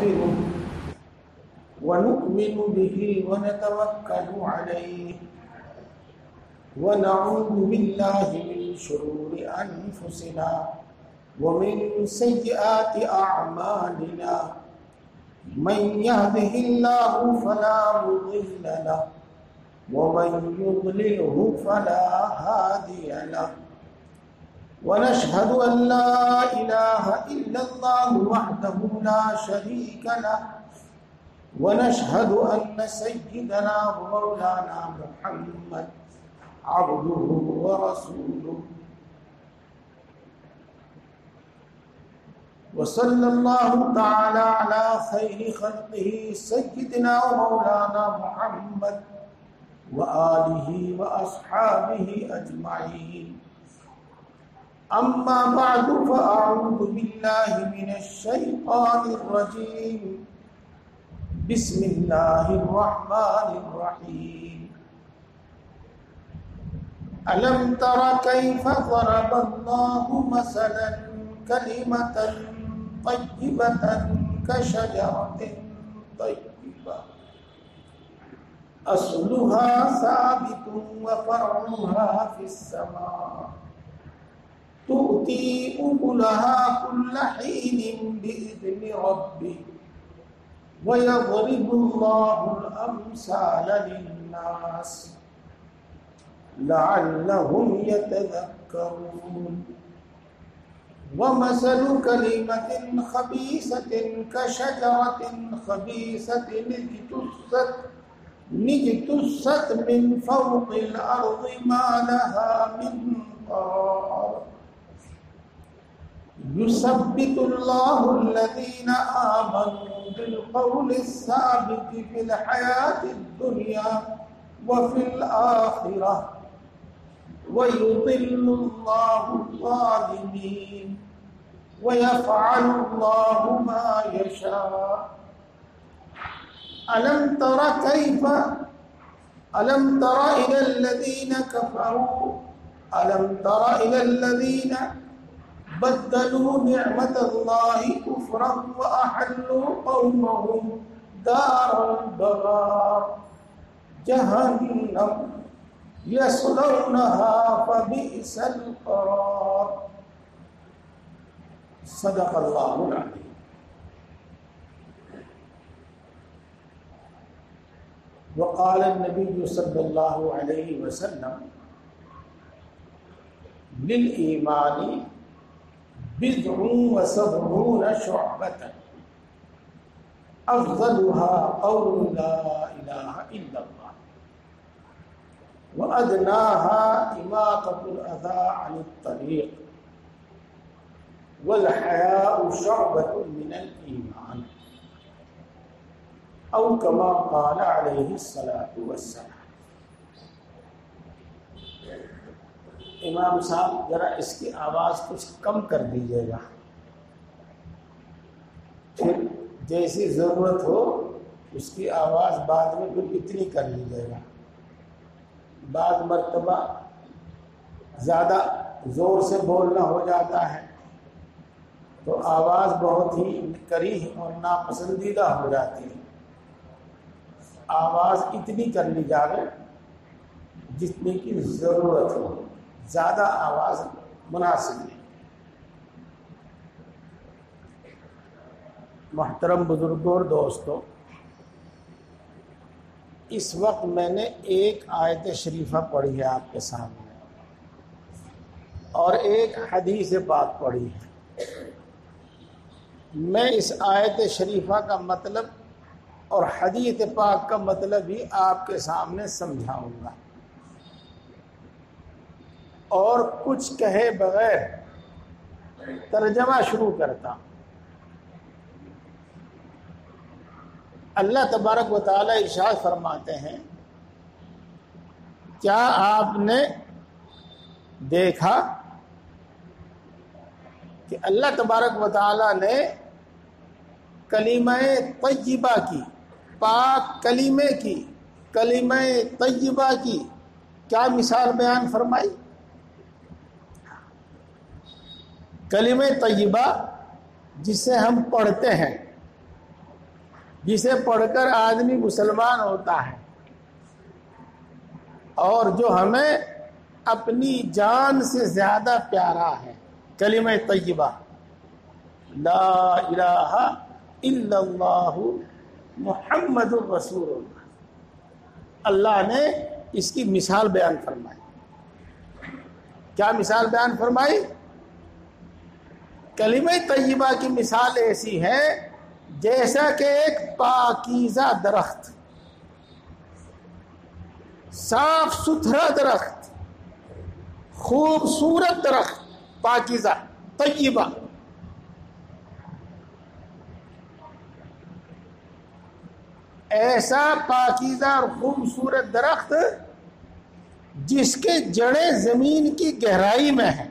ونستغفره ونؤمن به ونتوكل عليه ونعوذ بالله من شرور أنفسنا ومن سيئات أعمالنا من يهده الله فلا مضل له ومن يضلله فلا هادي له ونشهد أن لا إله إلا الله وحده لا شريك له ونشهد أن سيدنا ومولانا محمد عبده ورسوله وصلى الله تعالى على خير خلقه سيدنا ومولانا محمد وآله وأصحابه أجمعين أما بعد فأعوذ بالله من الشيطان الرجيم بسم الله الرحمن الرحيم ألم تر كيف ضرب الله مثلا كلمة طيبة كشجرة طيبة أصلها ثابت وفرعها في السماء تؤتي أكلها كل حين بإذن ربه ويضرب الله الأمثال للناس لعلهم يتذكرون ومثل كلمة خبيثة كشجرة خبيثة اجتثت من فوق الأرض ما لها من قرار يثبت الله الذين آمنوا بالقول الثابت في الحياة الدنيا وفي الآخرة ويضل الله الظالمين ويفعل الله ما يشاء ألم تر إلى الذين كفروا ألم تر إلى الذين بدلوا نعمة الله كفرا وأحلوا قومهم دار البوار جهنم يصلونها فبئس القرار صدق الله العظيم. وقال النبي صلى الله عليه وسلم للإيمان بضع وسبعون شعبة أفضلها قول لا إله إلا الله وأدناها إماطة الأذى عن الطريق والحياء شعبة من الإيمان أو كما قال عليه الصلاة والسلام. امام صاحب ذرا اس کی آواز کچھ کم کر دیجیے گا، پھر جیسی ضرورت ہو اس کی آواز بعد میں پھر اتنی کر لیجیے گا. بعض مرتبہ زیادہ زور سے بولنا ہو جاتا ہے تو آواز بہت ہی کریح اور ناپسندیدہ ہو جاتی ہے. آواز اتنی کر لی جائے جتنی کی ضرورت ہو، زیادہ آواز مناسب نہیں. محترم بزرگوں اور دوستوں، اس وقت میں نے ایک آیت شریفہ پڑھی ہے آپ کے سامنے اور ایک حدیث پاک پڑھی ہے. میں اس آیت شریفہ کا مطلب اور حدیث پاک کا مطلب ہی آپ کے سامنے سمجھاؤں گا اور کچھ کہے بغیر ترجمہ شروع کرتا ہوں. اللہ تبارک و تعالی ارشاد فرماتے ہیں، کیا آپ نے دیکھا کہ اللہ تبارک و تعالی نے کلمہ طیبہ کی، پاک کلمے کی، کلمہ طیبہ کی کیا مثال بیان فرمائی؟ کلمہ طیبہ جسے ہم پڑھتے ہیں جسے پڑھ کر آدمی مسلمان ہوتا ہے اور جو ہمیں اپنی جان سے زیادہ پیارا ہے، کلمہ طیبہ لا الہ الا اللہ محمد الرسول اللہ۔ اللہ نے اس کی مثال بیان فرمائی۔ کیا مثال بیان فرمائی؟ کلمہ طیبہ کی مثال ایسی ہے جیسا کہ ایک پاکیزہ درخت، صاف ستھرا درخت، خوبصورت درخت، پاکیزہ طیبہ، ایسا پاکیزہ اور خوبصورت درخت جس کے جڑیں زمین کی گہرائی میں ہیں،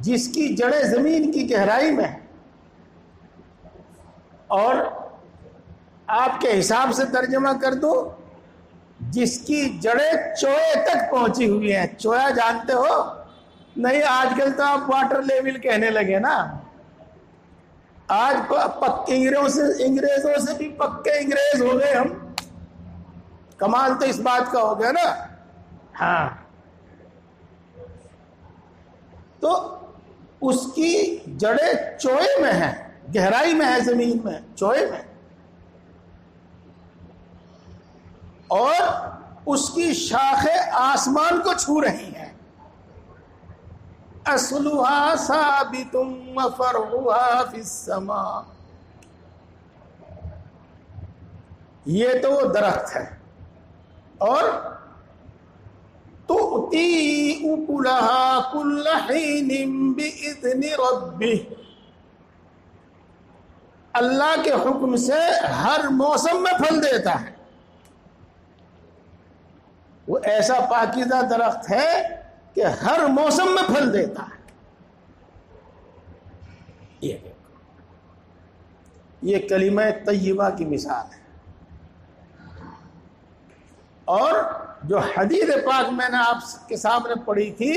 جس کی جڑیں زمین کی گہرائی میں ہیں، اور آپ کے حساب سے ترجمہ کر دو، جس کی جڑیں چوئے تک پہنچی ہوئی ہیں۔ چویا جانتے ہو؟ نہیں، آج کل تو آپ واٹر لیول کہنے لگے نا۔ آج پکے انگریزوں سے بھی پکے انگریز ہو گئے ہم۔ کمال تو اس بات کا ہو گیا نا۔ ہاں، تو اس کی جڑیں چوئے میں ہیں، گہرائی میں ہے، زمین میں، چوئے میں، اور اس کی شاخیں آسمان کو چھو رہی ہیں۔ اصلها ثابت وفرعها فی السماء۔ یہ تو وہ درخت ہے، اور تؤتی اکلها کل حین باذن ربہ، اللہ کے حکم سے ہر موسم میں پھل دیتا ہے۔ وہ ایسا پاکیزہ درخت ہے کہ ہر موسم میں پھل دیتا ہے۔ یہ دیکھو، یہ کلمہ طیبہ کی مثال ہے۔ اور جو حدیث پاک میں نے آپ کے سامنے پڑھی تھی،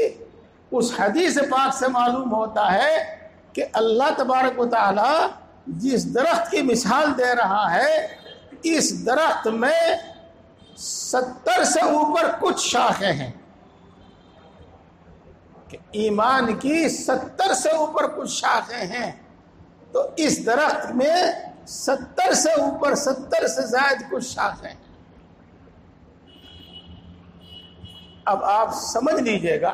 اس حدیث پاک سے معلوم ہوتا ہے کہ اللہ تبارک و تعالی جس درخت کی مثال دے رہا ہے، اس درخت میں 70 سے اوپر کچھ شاخیں ہیں، کہ ایمان کی 70 سے اوپر کچھ شاخیں ہیں۔ تو اس درخت میں 70 سے اوپر، 70 سے زائد کچھ شاخیں ہیں۔ اب آپ سمجھ لیجئے گا،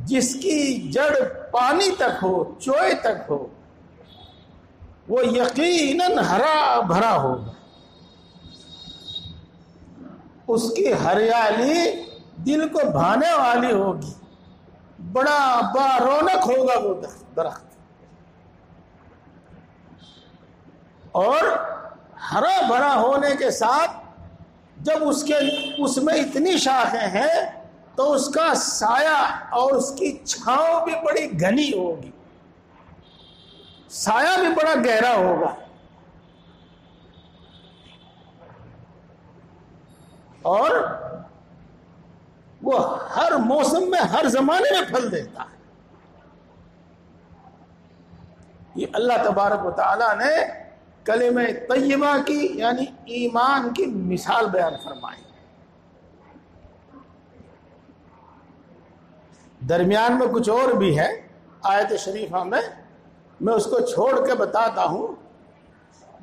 جس کی جڑ پانی تک ہو، چوئے تک ہو، وہ یقیناً ہرا بھرا ہوگا۔ اس کی ہریالی دل کو بھانے والی ہوگی، بڑا رونق ہوگا وہ درخت، اور ہرا بھرا ہونے کے ساتھ جب اس میں اتنی شاخیں ہیں تو اس کا سایہ اور اس کی چھاؤں بھی بڑی گھنی ہوگی، سایہ بھی بڑا گہرا ہوگا، اور وہ ہر موسم میں، ہر زمانے میں پھل دیتا ہے۔ یہ اللہ تبارک و تعالیٰ نے کلمہ طیبہ کی، یعنی ایمان کی مثال بیان فرمائی۔ درمیان میں کچھ اور بھی ہے آیت شریفہ میں اس کو چھوڑ کے بتاتا ہوں۔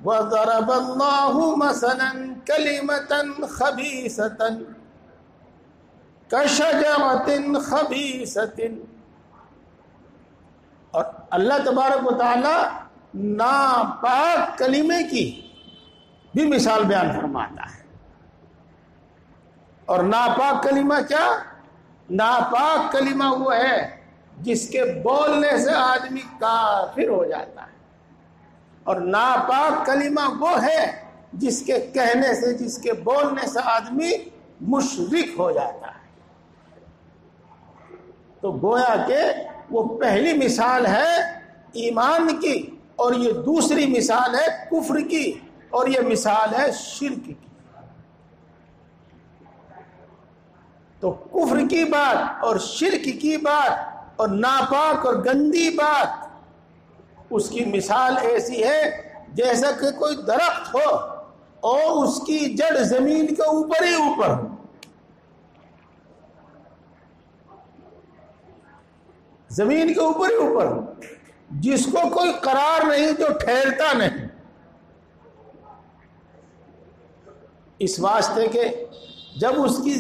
وَضَرَبَ اللَّهُ مَثَلًا كَلِمَةً خَبِيثَةً كَشَجَرَةٍ خَبِيثَةٍ، اور اللہ تبارک و تعالی ناپاک کلمے کی بھی مثال بیان فرماتا ہے۔ اور ناپاک کلمہ کیا؟ ناپاک کلمہ وہ ہے جس کے بولنے سے آدمی کافر ہو جاتا ہے، اور ناپاک کلمہ وہ ہے جس کے کہنے سے، جس کے بولنے سے آدمی مشرک ہو جاتا ہے۔ تو گویا کہ وہ پہلی مثال ہے ایمان کی، اور یہ دوسری مثال ہے کفر کی، اور یہ مثال ہے شرک کی۔ تو کفر کی بات اور شرک کی بات اور ناپاک اور گندی بات اس کی مثال ایسی ہے جیسا کہ کوئی درخت ہو اور اس کی جڑ زمین کے اوپر ہی اوپر ہو. زمین کے اوپر ہی اوپر ہو، جس کو کوئی قرار نہیں، جو ٹھہرتا نہیں. اس واسطے کہ جب اس کی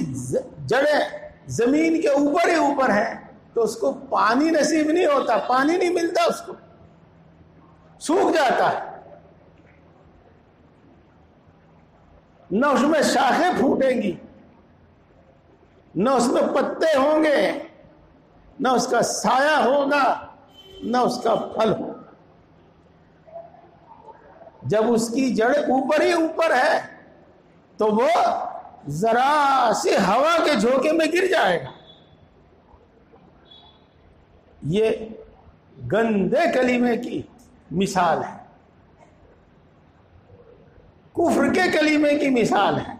جڑیں زمین کے اوپر ہی اوپر ہیں تو اس کو پانی نصیب نہیں ہوتا، پانی نہیں ملتا، اس کو سوکھ جاتا ہے. نہ اس میں شاخیں پھوٹیں گی، نہ اس میں پتے ہوں گے، نہ اس کا سایہ ہوگا، نہ اس کا پھل ہوگا. جب اس کی جڑ اوپر ہی اوپر ہے تو وہ ذرا سی ہوا کے جھونکے میں گر جائے گا. یہ گندے کلمے کی مثال ہے، کفر کے کلمے کی مثال ہے،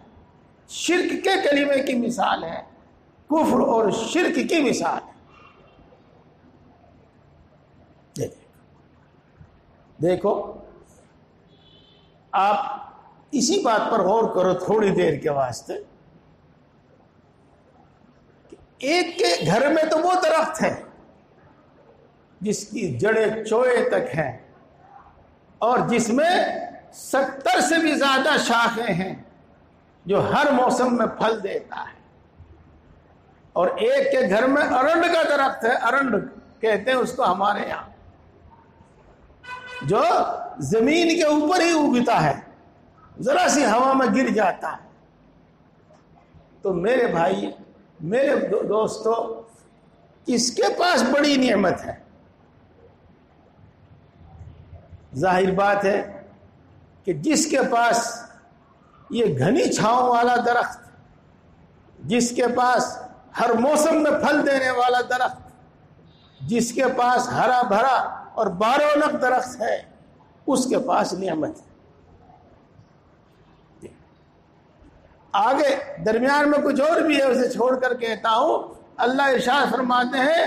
شرک کے کلمے کی مثال ہے، کفر اور شرک کی مثال ہے. دیکھو آپ اسی بات پر غور کرو تھوڑی دیر کے واسطے. ایک کے گھر میں تو وہ درخت ہے جس کی جڑیں چوئے تک ہیں اور جس میں 70 سے بھی زیادہ شاخیں ہیں، جو ہر موسم میں پھل دیتا ہے. اور ایک کے گھر میں ارنڈ کا درخت ہے، ارنڈ کہتے ہیں اس کو ہمارے یہاں، جو زمین کے اوپر ہی اگتا ہے، ذرا سی ہوا میں گر جاتا ہے. تو میرے بھائی، میرے دوستو، کس کے پاس بڑی نعمت ہے؟ ظاہر بات ہے کہ جس کے پاس یہ گھنی چھاؤں والا درخت، جس کے پاس ہر موسم میں پھل دینے والا درخت، جس کے پاس ہرا بھرا اور بارونق درخت ہے، اس کے پاس نعمت ہے. آگے درمیان میں کچھ اور بھی ہے، اسے چھوڑ کر کہتا ہوں. اللہ ارشاد فرماتے ہیں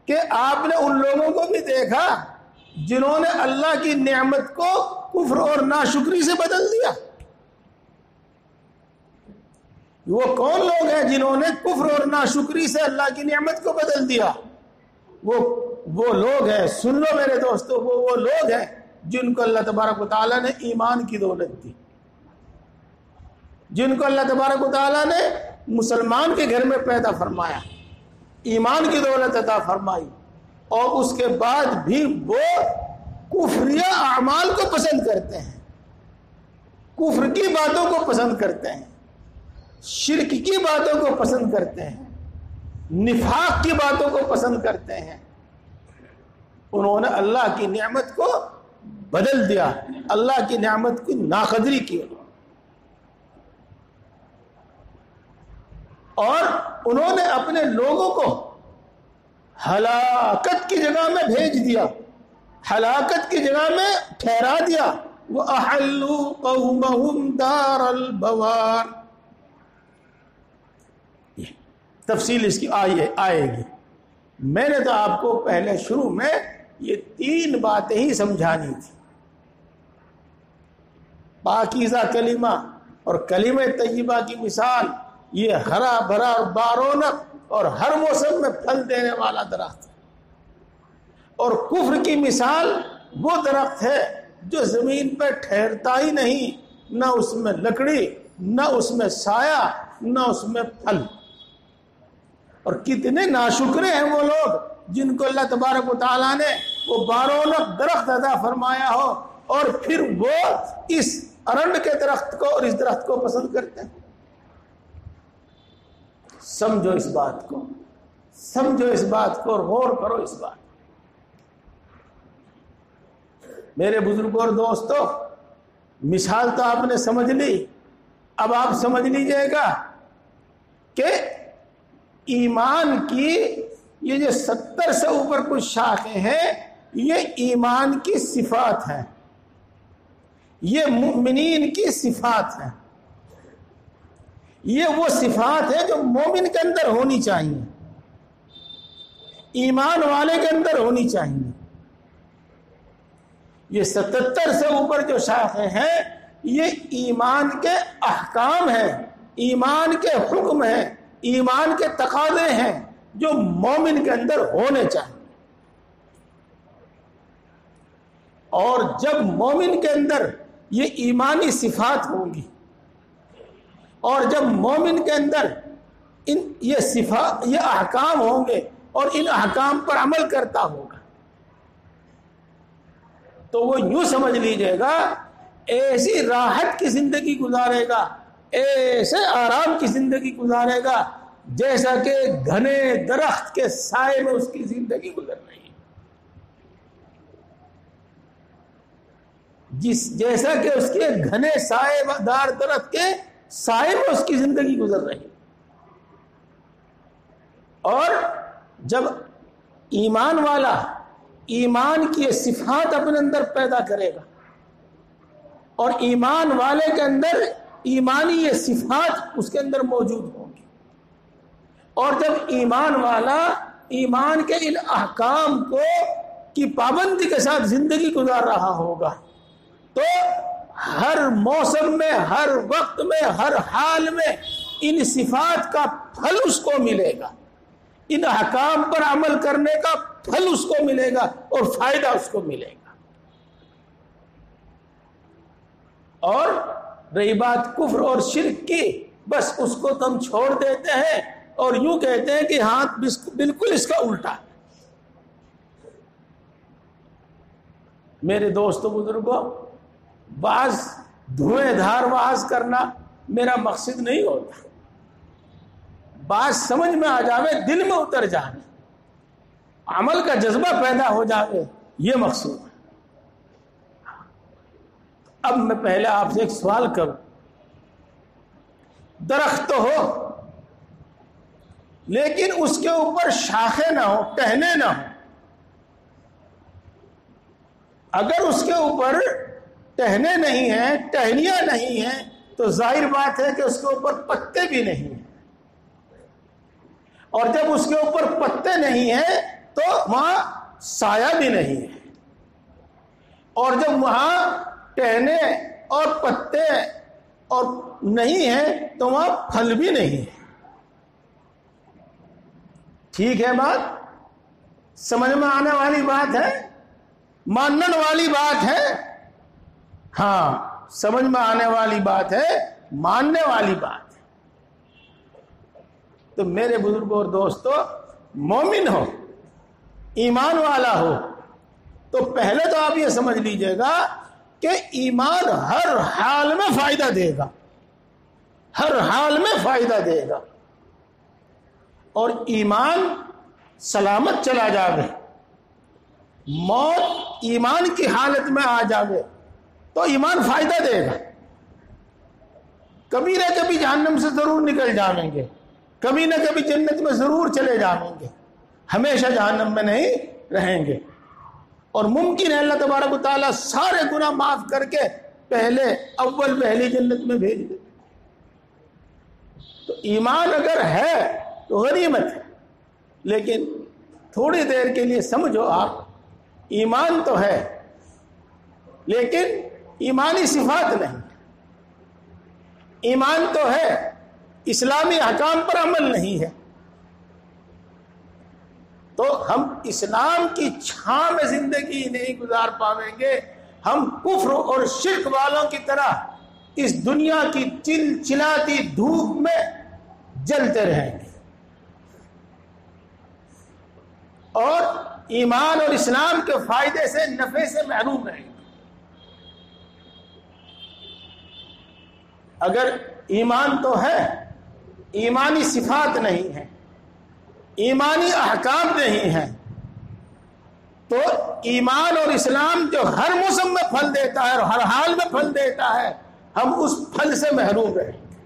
کہ آپ نے ان لوگوں کو بھی دیکھا جنہوں نے اللہ کی نعمت کو کفر اور ناشکری سے بدل دیا. وہ کون لوگ ہیں جنہوں نے کفر اور ناشکری سے اللہ کی نعمت کو بدل دیا؟ وہ لوگ ہیں، سن لو میرے دوستو، وہ لوگ ہیں جن کو اللہ تبارک و تعالیٰ نے ایمان کی دولت دی، جن کو اللہ تبارک و تعالیٰ نے مسلمان کے گھر میں پیدا فرمایا، ایمان کی دولت عطا فرمائی، اور اس کے بعد بھی وہ کفریہ اعمال کو پسند کرتے ہیں، کفر کی باتوں کو پسند کرتے ہیں، شرک کی باتوں کو پسند کرتے ہیں، نفاق کی باتوں کو پسند کرتے ہیں. انہوں نے اللہ کی نعمت کو بدل دیا، اللہ کی نعمت کی ناقدری کی، اور انہوں نے اپنے لوگوں کو ہلاکت کی جگہ میں بھیج دیا، ہلاکت کی جگہ میں ٹھہرا دیا. وَأَحَلُّوا قَوْمَهُمْ دَارَ الْبَوَارِ. تفصیل اس کی آئے گی. میں نے تو آپ کو پہلے شروع میں یہ 3 باتیں ہی سمجھانی تھی. پاکیزہ کلمہ اور کلمہ طیبہ کی مثال، یہ ہرا بھرا اور بارونق اور ہر موسم میں پھل دینے والا درخت ہے. اور کفر کی مثال وہ درخت ہے جو زمین پہ ٹھہرتا ہی نہیں، نہ اس میں لکڑی، نہ اس میں سایہ، نہ اس میں پھل. اور کتنے ناشکرے ہیں وہ لوگ جن کو اللہ تبارک و تعالیٰ نے وہ بارونق درخت عطا فرمایا ہو، اور پھر وہ اس ارنڈ کے درخت کو اور اس درخت کو پسند کرتے ہیں. سمجھو اس بات کو، سمجھو اس بات کو اور غور کرو اس بات. میرے بزرگوں اور دوستو، مثال تو آپ نے سمجھ لی. اب آپ سمجھ لیجئے گا کہ ایمان کی یہ جو 70 سے اوپر کچھ شاخیں ہیں، یہ ایمان کی صفات ہیں، یہ مومنین کی صفات ہیں. یہ وہ صفات ہیں جو مومن کے اندر ہونی چاہیے، ایمان والے کے اندر ہونی چاہیے. یہ 77 سے اوپر جو شاخیں ہیں یہ ایمان کے احکام ہیں، ایمان کے حکم ہیں، ایمان کے تقاضے ہیں جو مومن کے اندر ہونے چاہیے۔ اور جب مومن کے اندر یہ ایمانی صفات ہوں گی اور جب مومن کے اندر یہ احکام ہوں گے اور ان احکام پر عمل کرتا ہوگا تو وہ یوں سمجھ لیجیے گا ایسی راحت کی زندگی گزارے گا، ایسے آرام کی زندگی گزارے گا جیسا کہ گھنے درخت کے سائے میں اس کی زندگی گزر رہی ہے، جیسا کہ اس کے گھنے سائے دار درخت کے سائے میں اس کی زندگی گزر رہی ہے۔ اور جب ایمان والا ایمان کی یہ صفات اپنے اندر پیدا کرے گا اور ایمان والے کے اندر ایمانی یہ صفات اس کے اندر موجود ہوں گی، اور جب ایمان والا ایمان کے ان احکام کی پابندی کے ساتھ زندگی گزار رہا ہوگا تو ہر موسم میں، ہر وقت میں، ہر حال میں ان صفات کا پھل اس کو ملے گا، ان احکام پر عمل کرنے کا پھل اس کو ملے گا اور فائدہ اس کو ملے گا۔ اور رہی بات کفر اور شرک کی، بس اس کو تو ہم چھوڑ دیتے ہیں اور یوں کہتے ہیں کہ ہاں بالکل اس کا الٹا۔ میرے دوستوں بزرگوں، بعض دھوئیں دھار واز کرنا میرا مقصد نہیں ہوتا، بات سمجھ میں آ جاوے، دل میں اتر جائے، عمل کا جذبہ پیدا ہو جاوے، یہ مقصود ہے۔ اب میں پہلے آپ سے ایک سوال کروں، درخت تو ہو لیکن اس کے اوپر شاخیں نہ ہو، ٹہنے نہ ہو، اگر اس کے اوپر ٹہنے نہیں ہیں، ٹہنیاں نہیں ہیں تو ظاہر بات ہے کہ اس کے اوپر پتے بھی نہیں ہیں، اور جب اس کے اوپر پتے نہیں ہیں تو وہاں سایہ بھی نہیں ہے، اور جب وہاں ٹہنے اور پتے اور نہیں ہیں تو وہاں پھل بھی نہیں ہے۔ ٹھیک ہے، بات سمجھ میں آنے والی بات ہے، ماننے والی بات ہے، ہاں سمجھ میں آنے والی بات ہے، ماننے والی بات ہے۔ تو میرے بزرگوں اور دوستو، مومن ہو، ایمان والا ہو تو پہلے تو آپ یہ سمجھ لیجئے گا کہ ایمان ہر حال میں فائدہ دے گا، ہر حال میں فائدہ دے گا، اور ایمان سلامت چلا جاوے، موت ایمان کی حالت میں آ جاوے تو ایمان فائدہ دے گا، کبھی نہ کبھی جہنم سے ضرور نکل جائیں گے، کبھی نہ کبھی جنت میں ضرور چلے جائیں گے، ہمیشہ جہنم میں نہیں رہیں گے، اور ممکن ہے اللہ تبارک و تعالیٰ سارے گناہ معاف کر کے پہلی جنت میں بھیج دے۔ تو ایمان اگر ہے تو غنیمت ہے، لیکن تھوڑی دیر کے لیے سمجھو، آپ ایمان تو ہے لیکن ایمانی صفات نہیں، ایمان تو ہے اسلامی احکام پر عمل نہیں ہے، تو ہم اسلام کی چھاں میں زندگی نہیں گزار پاویں گے، ہم کفر اور شرک والوں کی طرح اس دنیا کی چلچلاتی دھوپ میں جلتے رہیں گے، اور ایمان اور اسلام کے فائدے سے، نفع سے محروم رہیں گے۔ اگر ایمان تو ہے، ایمانی صفات نہیں ہے، ایمانی احکام نہیں ہیں، تو ایمان اور اسلام جو ہر موسم میں پھل دیتا ہے اور ہر حال میں پھل دیتا ہے، ہم اس پھل سے محروم رہیں گے،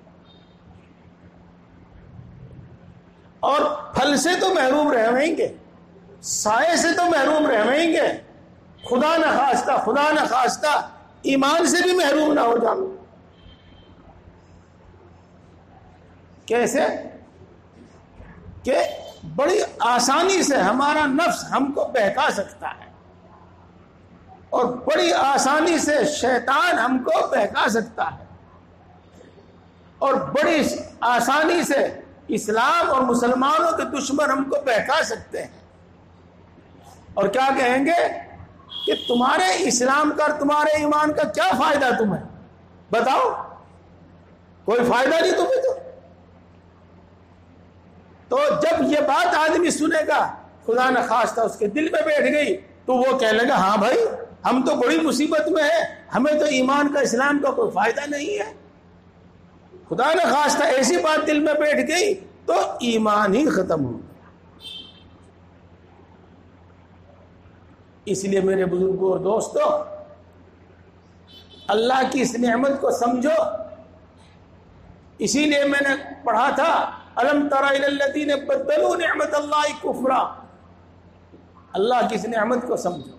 اور پھل سے تو محروم رہیں گے، سائے سے تو محروم رہیں گے، خدا نہ خواستہ ایمان سے بھی محروم نہ ہو جاؤں۔ کیسے؟ کہ بڑی آسانی سے ہمارا نفس ہم کو بہکا سکتا ہے اور بڑی آسانی سے شیطان ہم کو بہکا سکتا ہے، اور بڑی آسانی سے اسلام اور مسلمانوں کے دشمن ہم کو بہکا سکتے ہیں، اور کیا کہیں گے کہ تمہارے اسلام کا تمہارے ایمان کا کیا فائدہ تمہیں، بتاؤ، کوئی فائدہ نہیں تمہیں۔ تو جب یہ بات آدمی سنے گا، خدا نہ خواستہ اس کے دل میں بیٹھ گئی، تو وہ کہنے لگا ہاں بھائی ہم تو بڑی مصیبت میں ہیں، ہمیں تو ایمان کا اسلام کا کوئی فائدہ نہیں ہے۔ خدا نہ خواستہ ایسی بات دل میں بیٹھ گئی تو ایمان ہی ختم ہو گیا۔ اس لیے میرے بزرگوں اور دوستوں، اللہ کی اس نعمت کو سمجھو۔ اسی لیے میں نے پڑھا تھا الم تر الی الذین بدلوا نعمت اللہ کفرا۔ اللہ کی اس نعمت کو سمجھو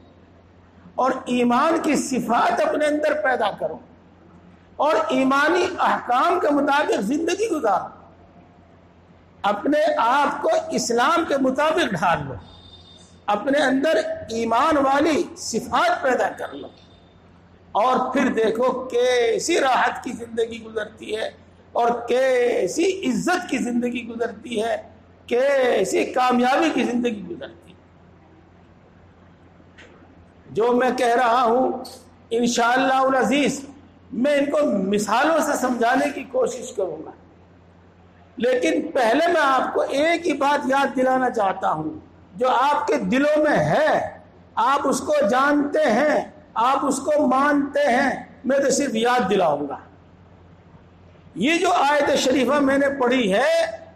اور ایمان کی صفات اپنے اندر پیدا کرو اور ایمانی احکام کے مطابق زندگی گزارو، اپنے آپ کو اسلام کے مطابق ڈھال لو، اپنے اندر ایمان والی صفات پیدا کر لو، اور پھر دیکھو کیسی راحت کی زندگی گزرتی ہے اور کیسی عزت کی زندگی گزرتی ہے، کیسی کامیابی کی زندگی گزرتی ہے۔ جو میں کہہ رہا ہوں انشاءاللہ العزیز میں ان کو مثالوں سے سمجھانے کی کوشش کروں گا، لیکن پہلے میں آپ کو ایک ہی بات یاد دلانا چاہتا ہوں جو آپ کے دلوں میں ہے، آپ اس کو جانتے ہیں، آپ اس کو مانتے ہیں، میں تو صرف یاد دلاؤں گا۔ یہ جو آیت شریفہ میں نے پڑھی ہے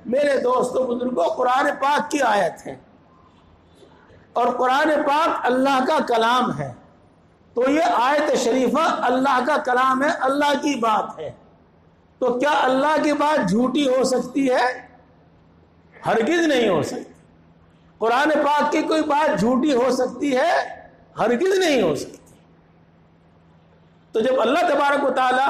میرے دوستوں بزرگوں، قرآن پاک کی آیت ہے، اور قرآن پاک اللہ کا کلام ہے، تو یہ آیت شریفہ اللہ کا کلام ہے، اللہ کی بات ہے، تو کیا اللہ کی بات جھوٹی ہو سکتی ہے؟ ہرگز نہیں ہو سکتی۔ قرآن پاک کی کوئی بات جھوٹی ہو سکتی ہے؟ ہرگز نہیں ہو سکتی۔ تو جب اللہ تبارک و تعالی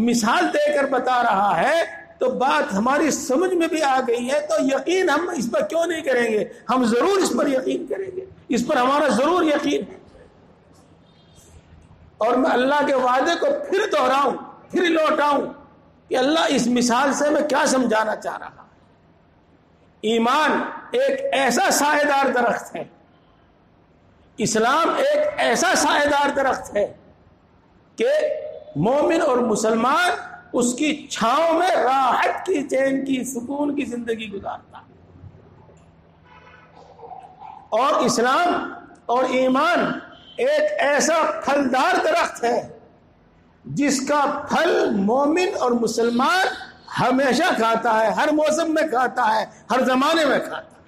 مثال دے کر بتا رہا ہے تو بات ہماری سمجھ میں بھی آ گئی ہے، تو یقین ہم اس پر کیوں نہیں کریں گے؟ ہم ضرور اس پر یقین کریں گے، اس پر ہمارا ضرور یقین ہے۔ اور میں اللہ کے وعدے کو پھر دہراؤں، پھر لوٹاؤں کہ اللہ اس مثال سے میں کیا سمجھانا چاہ رہا ہے۔ ایمان ایک ایسا سایہ دار درخت ہے، اسلام ایک ایسا سایہ دار درخت ہے کہ مومن اور مسلمان اس کی چھاؤں میں راحت کی، چین کی، سکون کی زندگی گزارتا ہے۔ اور اسلام اور ایمان ایک ایسا پھلدار درخت ہے جس کا پھل مومن اور مسلمان ہمیشہ کھاتا ہے، ہر موسم میں کھاتا ہے، ہر زمانے میں کھاتا ہے۔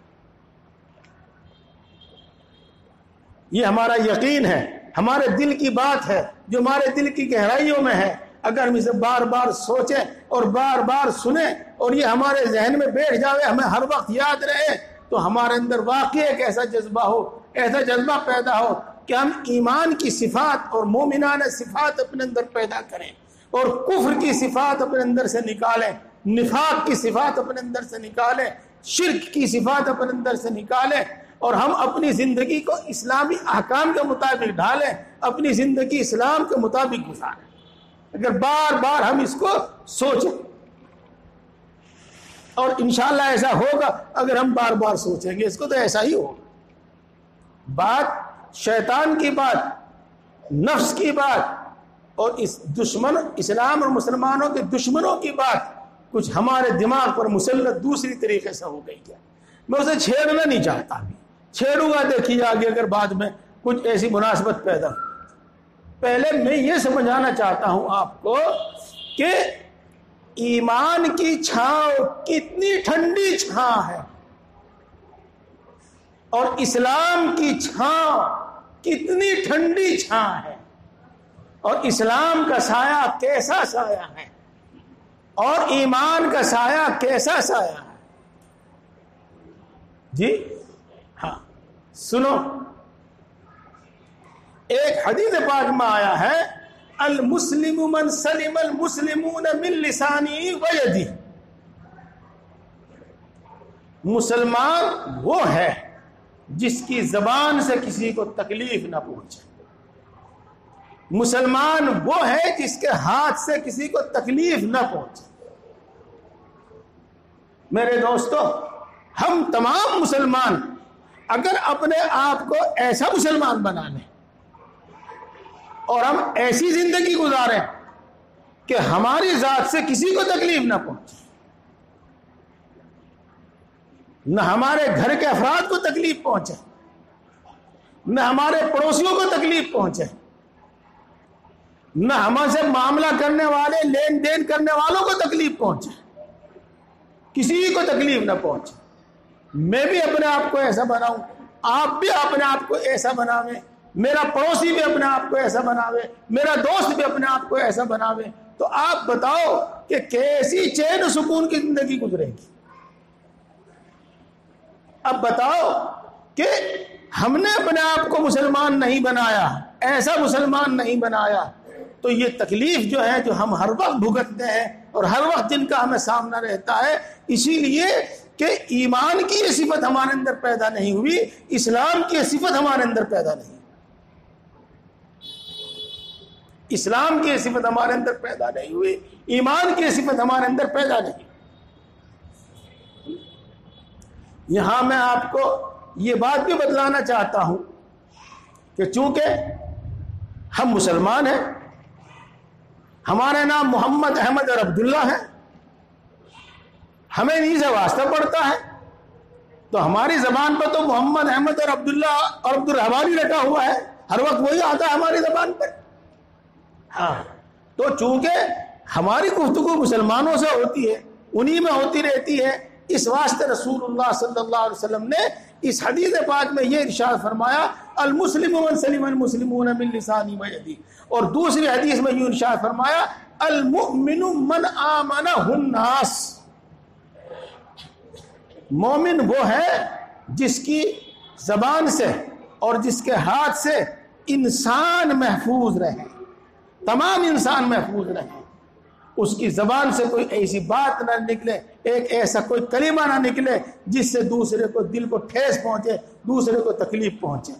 یہ ہمارا یقین ہے، ہمارے دل کی بات ہے جو ہمارے دل کی گہرائیوں میں ہے۔ اگر ہم اسے بار بار سوچیں اور بار بار سنیں اور یہ ہمارے ذہن میں بیٹھ جاوے، ہمیں ہر وقت یاد رہے، تو ہمارے اندر واقعی ایک ایسا جذبہ ہو، ایسا جذبہ پیدا ہو کہ ہم ایمان کی صفات اور مومنانہ صفات اپنے اندر پیدا کریں اور کفر کی صفات اپنے اندر سے نکالیں، نفاق کی صفات اپنے اندر سے نکالیں، شرک کی صفات اپنے اندر سے نکالیں، اور ہم اپنی زندگی کو اسلامی احکام کے مطابق ڈھالیں، اپنی زندگی اسلام کے مطابق گزاریں۔ اگر بار بار ہم اس کو سوچیں، اور انشاءاللہ ایسا ہوگا اگر ہم بار بار سوچیں گے اس کو، تو ایسا ہی ہوگا۔ بات شیطان کی بات، نفس کی بات اور اس دشمن اسلام اور مسلمانوں کے دشمنوں کی بات کچھ ہمارے دماغ پر مسلط دوسری طریقے سے ہو گئی ہے۔ میں اسے چھیڑنا نہیں چاہتا، چھیڑوں گا دیکھیے آگے اگر بعد میں کچھ ایسی مناسبت پیدا ہو۔ پہلے میں یہ سمجھانا چاہتا ہوں آپ کو کہ ایمان کی چھاؤں کتنی ٹھنڈی چھاؤں ہے اور اسلام کی چھاؤں کتنی ٹھنڈی چھاؤں ہے، اور اسلام کا سایہ کیسا سایہ ہے اور ایمان کا سایہ کیسا سایہ ہے۔ جی ہاں، سنو، ایک حدیث پاک میں آیا ہے المسلم من سلم المسلمون من لسانی و یدی۔ مسلمان وہ ہے جس کی زبان سے کسی کو تکلیف نہ پہنچے، مسلمان وہ ہے جس کے ہاتھ سے کسی کو تکلیف نہ پہنچے۔ میرے دوستو، ہم تمام مسلمان اگر اپنے آپ کو ایسا مسلمان بنا لیں اور ہم ایسی زندگی گزاریں کہ ہماری ذات سے کسی کو تکلیف نہ پہنچے، نہ ہمارے گھر کے افراد کو تکلیف پہنچے، نہ ہمارے پڑوسیوں کو تکلیف پہنچے، نہ ہم سے معاملہ کرنے والے لین دین کرنے والوں کو تکلیف پہنچے، کسی کو تکلیف نہ پہنچے، میں بھی اپنے آپ کو ایسا بناؤں، آپ بھی اپنے آپ کو ایسا بناویں، میرا پڑوسی بھی اپنے آپ کو ایسا بناوے، میرا دوست بھی اپنے آپ کو ایسا بناوے، تو آپ بتاؤ کہ کیسی چین و سکون کی زندگی گزرے گی؟ اب بتاؤ کہ ہم نے اپنے آپ کو مسلمان نہیں بنایا، ایسا مسلمان نہیں بنایا، تو یہ تکلیف جو ہے جو ہم ہر وقت بھگتتے ہیں اور ہر وقت جن کا ہمیں سامنا رہتا ہے، اسی لیے کہ ایمان کی یہ صفت ہمارے اندر پیدا نہیں ہوئی، اسلام کی یہ صفت ہمارے اندر پیدا نہیں، اسلام کی یہ صفت ہمارے اندر پیدا نہیں ہوئی، ایمان کی یہ صفت ہمارے اندر پیدا نہیں۔ یہاں میں آپ کو یہ بات بھی بتلانا چاہتا ہوں کہ چونکہ ہم مسلمان ہیں، ہمارے نام محمد احمد اور عبداللہ ہیں، ہمیں انہی سے واسطہ پڑتا ہے، تو ہماری زبان پر تو محمد احمد اور عبداللہ اور عبد الرحمن ہی رکھا ہوا ہے، ہر وقت وہی آتا ہے ہماری زبان پر۔ ہاں، تو چونکہ ہماری گفتگو مسلمانوں سے ہوتی ہے، انہی میں ہوتی رہتی ہے، اس واسطے رسول اللہ صلی اللہ علیہ وسلم نے اس حدیث پاک میں یہ ارشاد فرمایا، المسلم من سلم المسلمون من لسانه ويده، اور دوسری حدیث میں یہ ارشاد فرمایا، المؤمن من آمنہ الناس، مومن وہ ہے جس کی زبان سے اور جس کے ہاتھ سے انسان محفوظ رہے، تمام انسان محفوظ رہے، اس کی زبان سے کوئی ایسی بات نہ نکلے، ایک ایسا کوئی کلمہ نہ نکلے جس سے دوسرے کو دل کو ٹھیس پہنچے، دوسرے کو تکلیف پہنچے،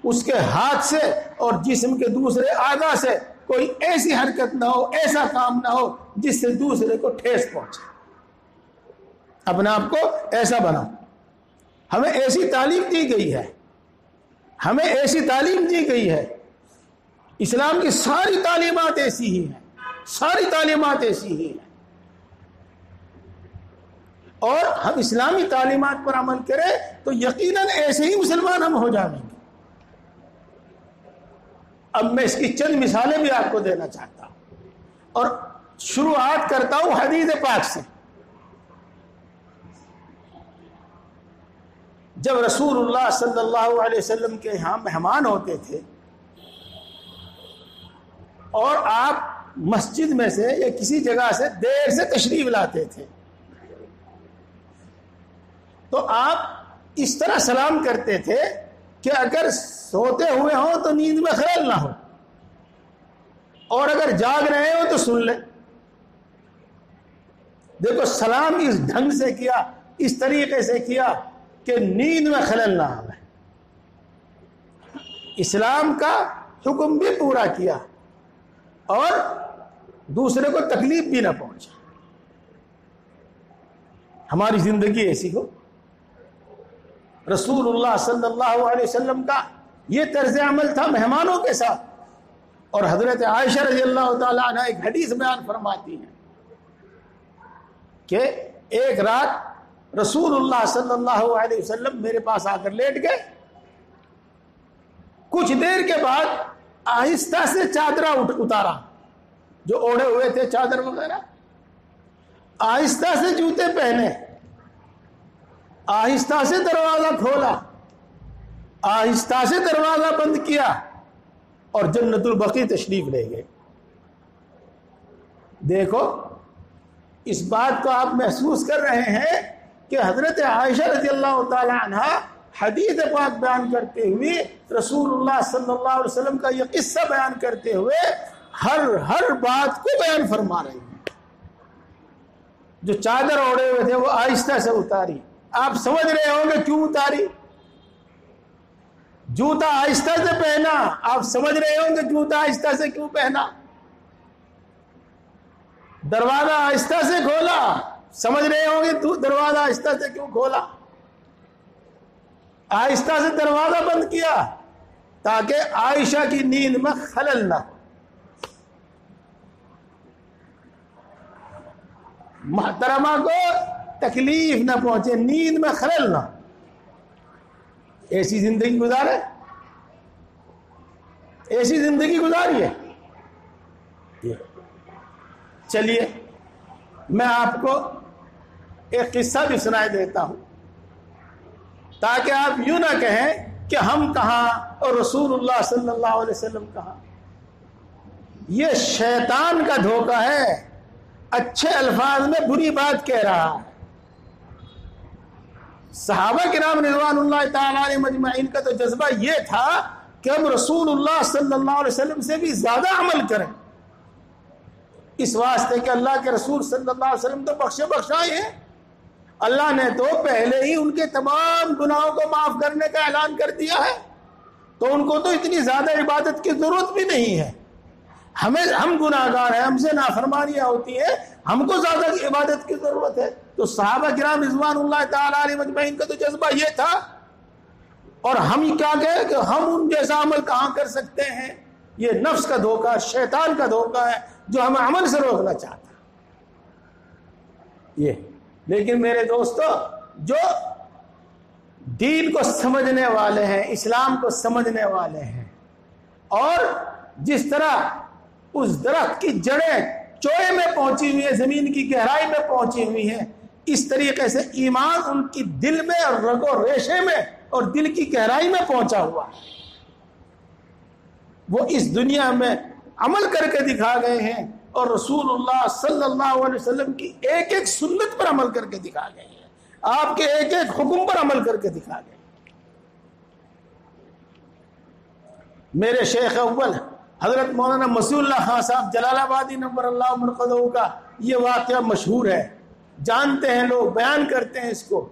اس کے ہاتھ سے اور جسم کے دوسرے اعضاء سے کوئی ایسی حرکت نہ ہو، ایسا کام نہ ہو جس سے دوسرے کو ٹھیس پہنچے۔ اپنے آپ کو ایسا بنا، ہمیں ایسی تعلیم دی گئی ہے، ہمیں ایسی تعلیم دی گئی ہے، اسلام کی ساری تعلیمات ایسی ہی ہیں، ساری تعلیمات ایسی ہی ہیں، اور ہم اسلامی تعلیمات پر عمل کریں تو یقیناً ایسے ہی مسلمان ہم ہو جائیں گے۔ اب میں اس کی چند مثالیں بھی آپ کو دینا چاہتا ہوں، اور شروعات کرتا ہوں حدیث پاک سے۔ جب رسول اللہ صلی اللہ علیہ وسلم کے یہاں مہمان ہوتے تھے اور آپ مسجد میں سے یا کسی جگہ سے دیر سے تشریف لاتے تھے تو آپ اس طرح سلام کرتے تھے کہ اگر سوتے ہوئے ہوں تو نیند میں خلل نہ ہو، اور اگر جاگ رہے ہو تو سن لیں۔ دیکھو، سلام اس ڈھنگ سے کیا، اس طریقے سے کیا کہ نیند میں خلل نہ آئے، اسلام کا حکم بھی پورا کیا اور دوسرے کو تکلیف بھی نہ پہنچا۔ ہماری زندگی ایسی ہو، رسول اللہ صلی اللہ علیہ وسلم کا یہ طرز عمل تھا مہمانوں کے ساتھ، اور حضرت عائشہ رضی اللہ تعالی عنہ ایک حدیث بیان فرماتی ہیں کہ ایک رات رسول اللہ صلی اللہ علیہ وسلم میرے پاس آ کر لیٹ گئے، کچھ دیر کے بعد آہستہ سے چادرہ اتارا، جو اوڑھے ہوئے تھے چادر وغیرہ، آہستہ سے جوتے پہنے، آہستہ سے دروازہ کھولا، آہستہ سے دروازہ بند کیا اور جنت البقیع تشریف لے گئے۔ دیکھو، اس بات کو آپ محسوس کر رہے ہیں کہ حضرت عائشہ رضی اللہ تعالی عنہ حدیث پاک بیان کرتے ہوئے، رسول اللہ صلی اللہ علیہ وسلم کا یہ قصہ بیان کرتے ہوئے ہر بات کو بیان فرما رہے ہیں۔ جو چادر اوڑے ہوئے تھے وہ آہستہ سے اتاری، آپ سمجھ رہے ہوں گے کیوں اتاری؟ جوتا آہستہ سے پہنا. آپ سمجھ رہے ہوں کہ جوتا آہستہ سے کیوں پہنا. دروازہ آہستہ سے کھولا. سمجھ رہے ہوں گے دروازہ آہستہ سے کیوں کھولا. آہستہ سے دروازہ بند کیا تاکہ عائشہ کی نیند میں خلل نہ ہو. محترمہ کو تکلیف نہ پہنچے, نیند میں خلل نہ ہو. ایسی زندگی گزارے, ایسی زندگی گزاریے. چلیے میں آپ کو ایک قصہ بھی سنائی دیتا ہوں تاکہ آپ یوں نہ کہیں کہ ہم کہاں اور رسول اللہ صلی اللہ علیہ وسلم کہاں. یہ شیطان کا دھوکہ ہے, اچھے الفاظ میں بری بات کہہ رہا ہے. صحابہ کرام رضوان اللہ تعالی علیہم اجمعین کا تو جذبہ یہ تھا کہ ہم رسول اللہ صلی اللہ علیہ وسلم سے بھی زیادہ عمل کریں, اس واسطے کہ اللہ کے رسول صلی اللہ علیہ وسلم تو بخشے بخشائے ہیں. اللہ نے تو پہلے ہی ان کے تمام گناہوں کو معاف کرنے کا اعلان کر دیا ہے, تو ان کو تو اتنی زیادہ عبادت کی ضرورت بھی نہیں ہے. ہم گناہگار ہیں, ہم سے نافرمانیاں ہوتی ہیں, ہم کو زیادہ عبادت کی ضرورت ہے. تو صحابہ کرام رضوان اللہ تعالی علیہم اجمعین کا تو جذبہ یہ تھا, اور ہم کیا کہیں کہ ہم ان جیسا عمل کہاں کر سکتے ہیں. یہ نفس کا دھوکہ, شیطان کا دھوکہ ہے جو ہمیں عمل سے روکنا چاہتا ہے. یہ لیکن میرے دوستو, جو دین کو سمجھنے والے ہیں, اسلام کو سمجھنے والے ہیں, اور جس طرح اس درخت کی جڑیں چوئے میں پہنچی ہوئی ہیں, زمین کی گہرائی میں پہنچی ہوئی ہیں, اس طریقے سے ایمان ان کی دل میں اور رگ و ریشے میں اور دل کی گہرائی میں پہنچا ہوا ہے. وہ اس دنیا میں عمل کر کے دکھا گئے ہیں, اور رسول اللہ صلی اللہ علیہ وسلم کی ایک ایک سنت پر عمل کر کے دکھا گئے ہیں, آپ کے ایک ایک حکم پر عمل کر کے دکھا گئے ہیں. میرے شیخ اول حضرت مولانا مسیح اللہ خان صاحب جلال آبادی نور اللہ مرقدہ کا یہ واقعہ مشہور ہے, جانتے ہیں لوگ, بیان کرتے ہیں اس کو.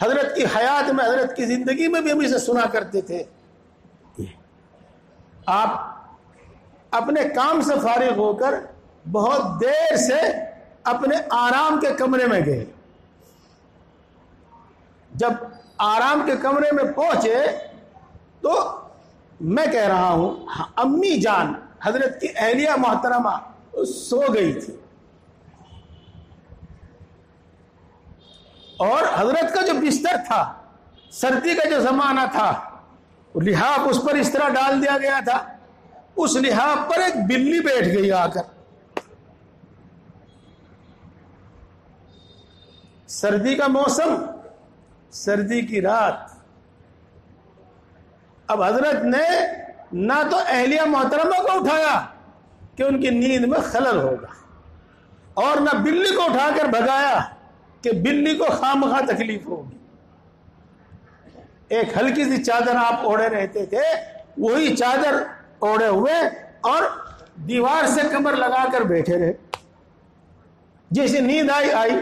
حضرت کی حیات میں, حضرت کی زندگی میں بھی ہم اسے سنا کرتے تھے. آپ اپنے کام سے فارغ ہو کر بہت دیر سے اپنے آرام کے کمرے میں گئے. جب آرام کے کمرے میں پہنچے تو میں کہہ رہا ہوں امی جان حضرت کی اہلیہ محترمہ سو گئی تھی, اور حضرت کا جو بستر تھا, سردی کا جو زمانہ تھا, لحاف اس پر اس طرح ڈال دیا گیا تھا, اس لحاف پر ایک بلی بیٹھ گئی آ کر. سردی کا موسم, سردی کی رات. اب حضرت نے نہ تو اہلیہ محترمہ کو اٹھایا کہ ان کی نیند میں خلل ہوگا, اور نہ بلی کو اٹھا کر بھگایا کہ بلی کو خامخواہ تکلیف ہوگی. ایک ہلکی سی چادر آپ اوڑھے رہتے تھے, وہی چادر اوڑھے ہوئے اور دیوار سے کمر لگا کر بیٹھے رہے, جیسے نیند آئی.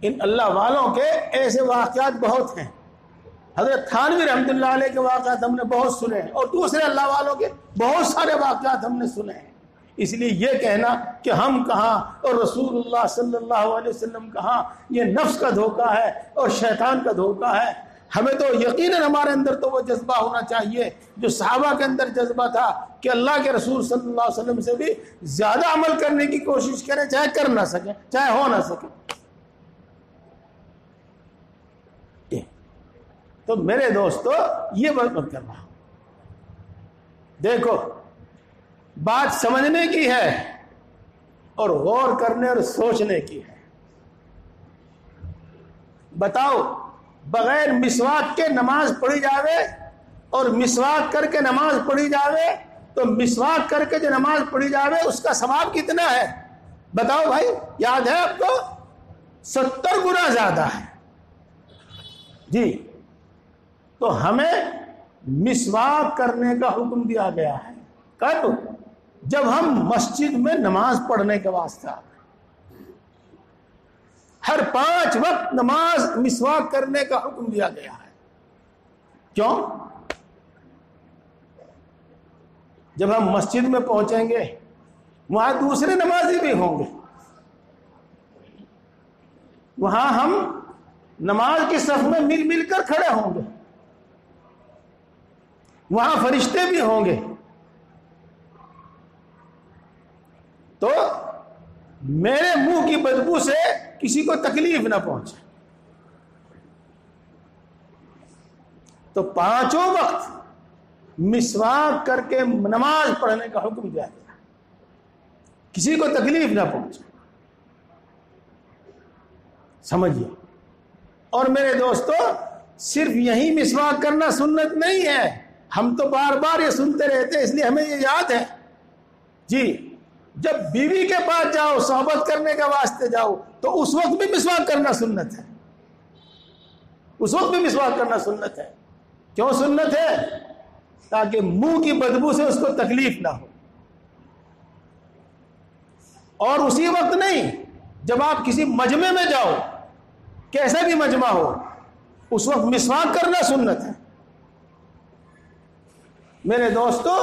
ان اللہ والوں کے ایسے واقعات بہت ہیں. حضرت تھانوی رحمۃ اللہ علیہ کے واقعات ہم نے بہت سنے ہیں, اور دوسرے اللہ والوں کے بہت سارے واقعات ہم نے سنے ہیں. اس لیے یہ کہنا کہ ہم کہاں اور رسول اللہ صلی اللہ علیہ وسلم کہاں, یہ نفس کا دھوکہ ہے اور شیطان کا دھوکہ ہے. ہمیں تو یقیناً ہمارے اندر تو وہ جذبہ ہونا چاہیے جو صحابہ کے اندر جذبہ تھا کہ اللہ کے رسول صلی اللہ علیہ وسلم سے بھی زیادہ عمل کرنے کی کوشش کریں, چاہے کر نہ سکیں, چاہے ہو نہ سکے. تو میرے دوستو یہ بات کر رہا ہوں, دیکھو بات سمجھنے کی ہے اور غور کرنے اور سوچنے کی ہے. بتاؤ, بغیر مسواک کے نماز پڑھی جاوے اور مسواک کر کے نماز پڑھی جاوے, تو مسواک کر کے جو نماز پڑھی جاوے اس کا ثواب کتنا ہے؟ بتاؤ بھائی, یاد ہے آپ کو؟ 70 گنا زیادہ ہے. جی, تو ہمیں مسواک کرنے کا حکم دیا گیا ہے. کب؟ جب ہم مسجد میں نماز پڑھنے کے واسطے آتے ہیں. ہر 5 وقت نماز مسواک کرنے کا حکم دیا گیا ہے. کیوں؟ جب ہم مسجد میں پہنچیں گے وہاں دوسرے نمازی بھی ہوں گے، وہاں ہم نماز کی صف میں مل مل کر کھڑے ہوں گے، وہاں فرشتے بھی ہوں گے، تو میرے منہ کی بدبو سے کسی کو تکلیف نہ پہنچے۔ تو 5 وقت مسواک کر کے نماز پڑھنے کا حکم دیا گیا، کسی کو تکلیف نہ پہنچے، سمجھیے۔ اور میرے دوستو، صرف یہی مسواک کرنا سنت نہیں ہے، ہم تو بار بار یہ سنتے رہتے ہیں، اس لیے ہمیں یہ یاد ہے جی، جب بیوی کے پاس جاؤ صحبت کرنے کا واسطے جاؤ تو اس وقت بھی مسواک کرنا سنت ہے، اس وقت بھی مسواک کرنا سنت ہے۔ کیوں سنت ہے؟ تاکہ منہ کی بدبو سے اس کو تکلیف نہ ہو۔ اور اسی وقت نہیں، جب آپ کسی مجمع میں جاؤ، کیسا بھی مجمع ہو، اس وقت مسواک کرنا سنت ہے۔ میرے دوستو،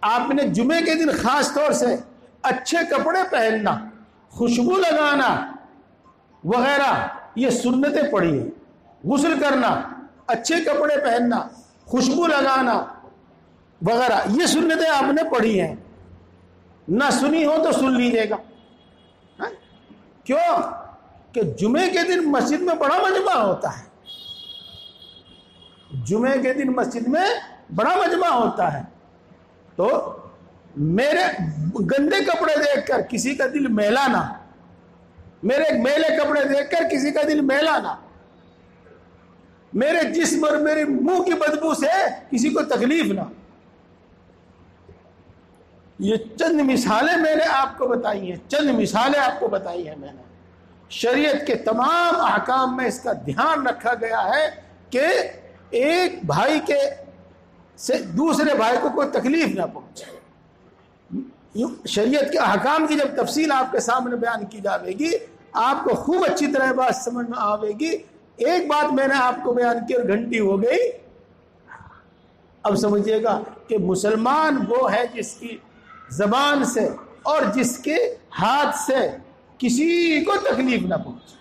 آپ نے جمعے کے دن خاص طور سے اچھے کپڑے پہننا، خوشبو لگانا وغیرہ یہ سنتیں پڑھی ہیں۔ غسل کرنا، اچھے کپڑے پہننا، خوشبو لگانا وغیرہ یہ سنتیں آپ نے پڑھی ہیں، نہ سنی ہو تو سن لیجیے گا۔ کیوں کہ جمعے کے دن مسجد میں بڑا مجمع ہوتا ہے، جمعے کے دن مسجد میں بڑا مجمع ہوتا ہے، تو میرے گندے کپڑے دیکھ کر کسی کا دل میلا نہ، میرے میلے کپڑے دیکھ کر کسی کا دل میلا نہ، میرے جسم اور میرے منہ کی بدبو سے کسی کو تکلیف نہ۔ یہ چند مثالیں میں نے آپ کو بتائی ہیں، چند مثالیں آپ کو بتائی ہیں میں نے۔ شریعت کے تمام احکام میں اس کا دھیان رکھا گیا ہے کہ ایک بھائی کے سے دوسرے بھائی کو کوئی تکلیف نہ پہنچے۔ شریعت کے احکام کی جب تفصیل آپ کے سامنے بیان کی جاوے گی، آپ کو خوب اچھی طرح بات سمجھ میں آوے گی۔ ایک بات میں نے آپ کو بیان کی اور گھنٹی ہو گئی۔ اب سمجھیے گا کہ مسلمان وہ ہے جس کی زبان سے اور جس کے ہاتھ سے کسی کو تکلیف نہ پہنچے،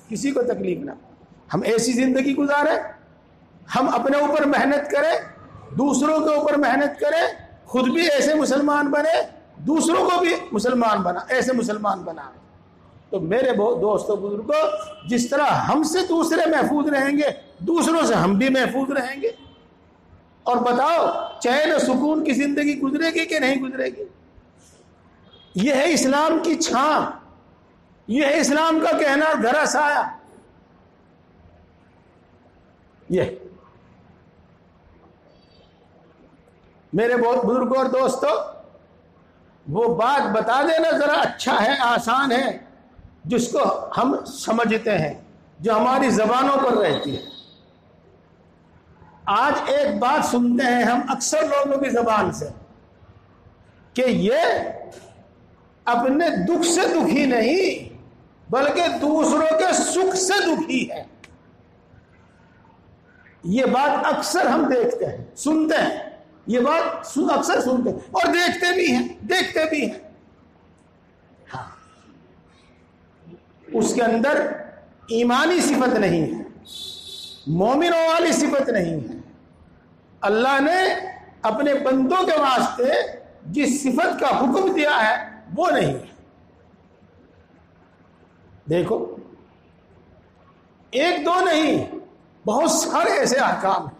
کسی کو تکلیف نہ پہنچے۔ ہم ایسی زندگی گزاریں، ہم اپنے اوپر محنت کریں، دوسروں کے اوپر محنت کریں، خود بھی ایسے مسلمان بنے، دوسروں کو بھی مسلمان بنا، ایسے مسلمان بنا۔ تو میرے دوستوں بزرگوں، جس طرح ہم سے دوسرے محفوظ رہیں گے، دوسروں سے ہم بھی محفوظ رہیں گے۔ اور بتاؤ، چین و سکون کی زندگی گزرے گی کہ نہیں گزرے گی؟ یہ ہے اسلام کی چھاں، یہ ہے اسلام کا کہنا گھرا سایہ۔ یہ میرے بہت بزرگوں اور دوستوں، وہ بات بتا دینا ذرا اچھا ہے، آسان ہے، جس کو ہم سمجھتے ہیں، جو ہماری زبانوں پر رہتی ہے۔ آج ایک بات سنتے ہیں ہم اکثر لوگوں کی زبان سے کہ یہ اپنے دکھ سے دکھی نہیں بلکہ دوسروں کے سکھ سے دکھی ہے۔ یہ بات اکثر ہم دیکھتے ہیں، سنتے ہیں، یہ بات اکثر سنتے ہیں اور دیکھتے بھی ہیں۔ ہاں، اس کے اندر ایمانی صفت نہیں ہے، مومنوں والی صفت نہیں ہے۔ اللہ نے اپنے بندوں کے واسطے جس صفت کا حکم دیا ہے وہ نہیں ہے۔ دیکھو، ایک دو نہیں، بہت سارے ایسے احکام ہیں۔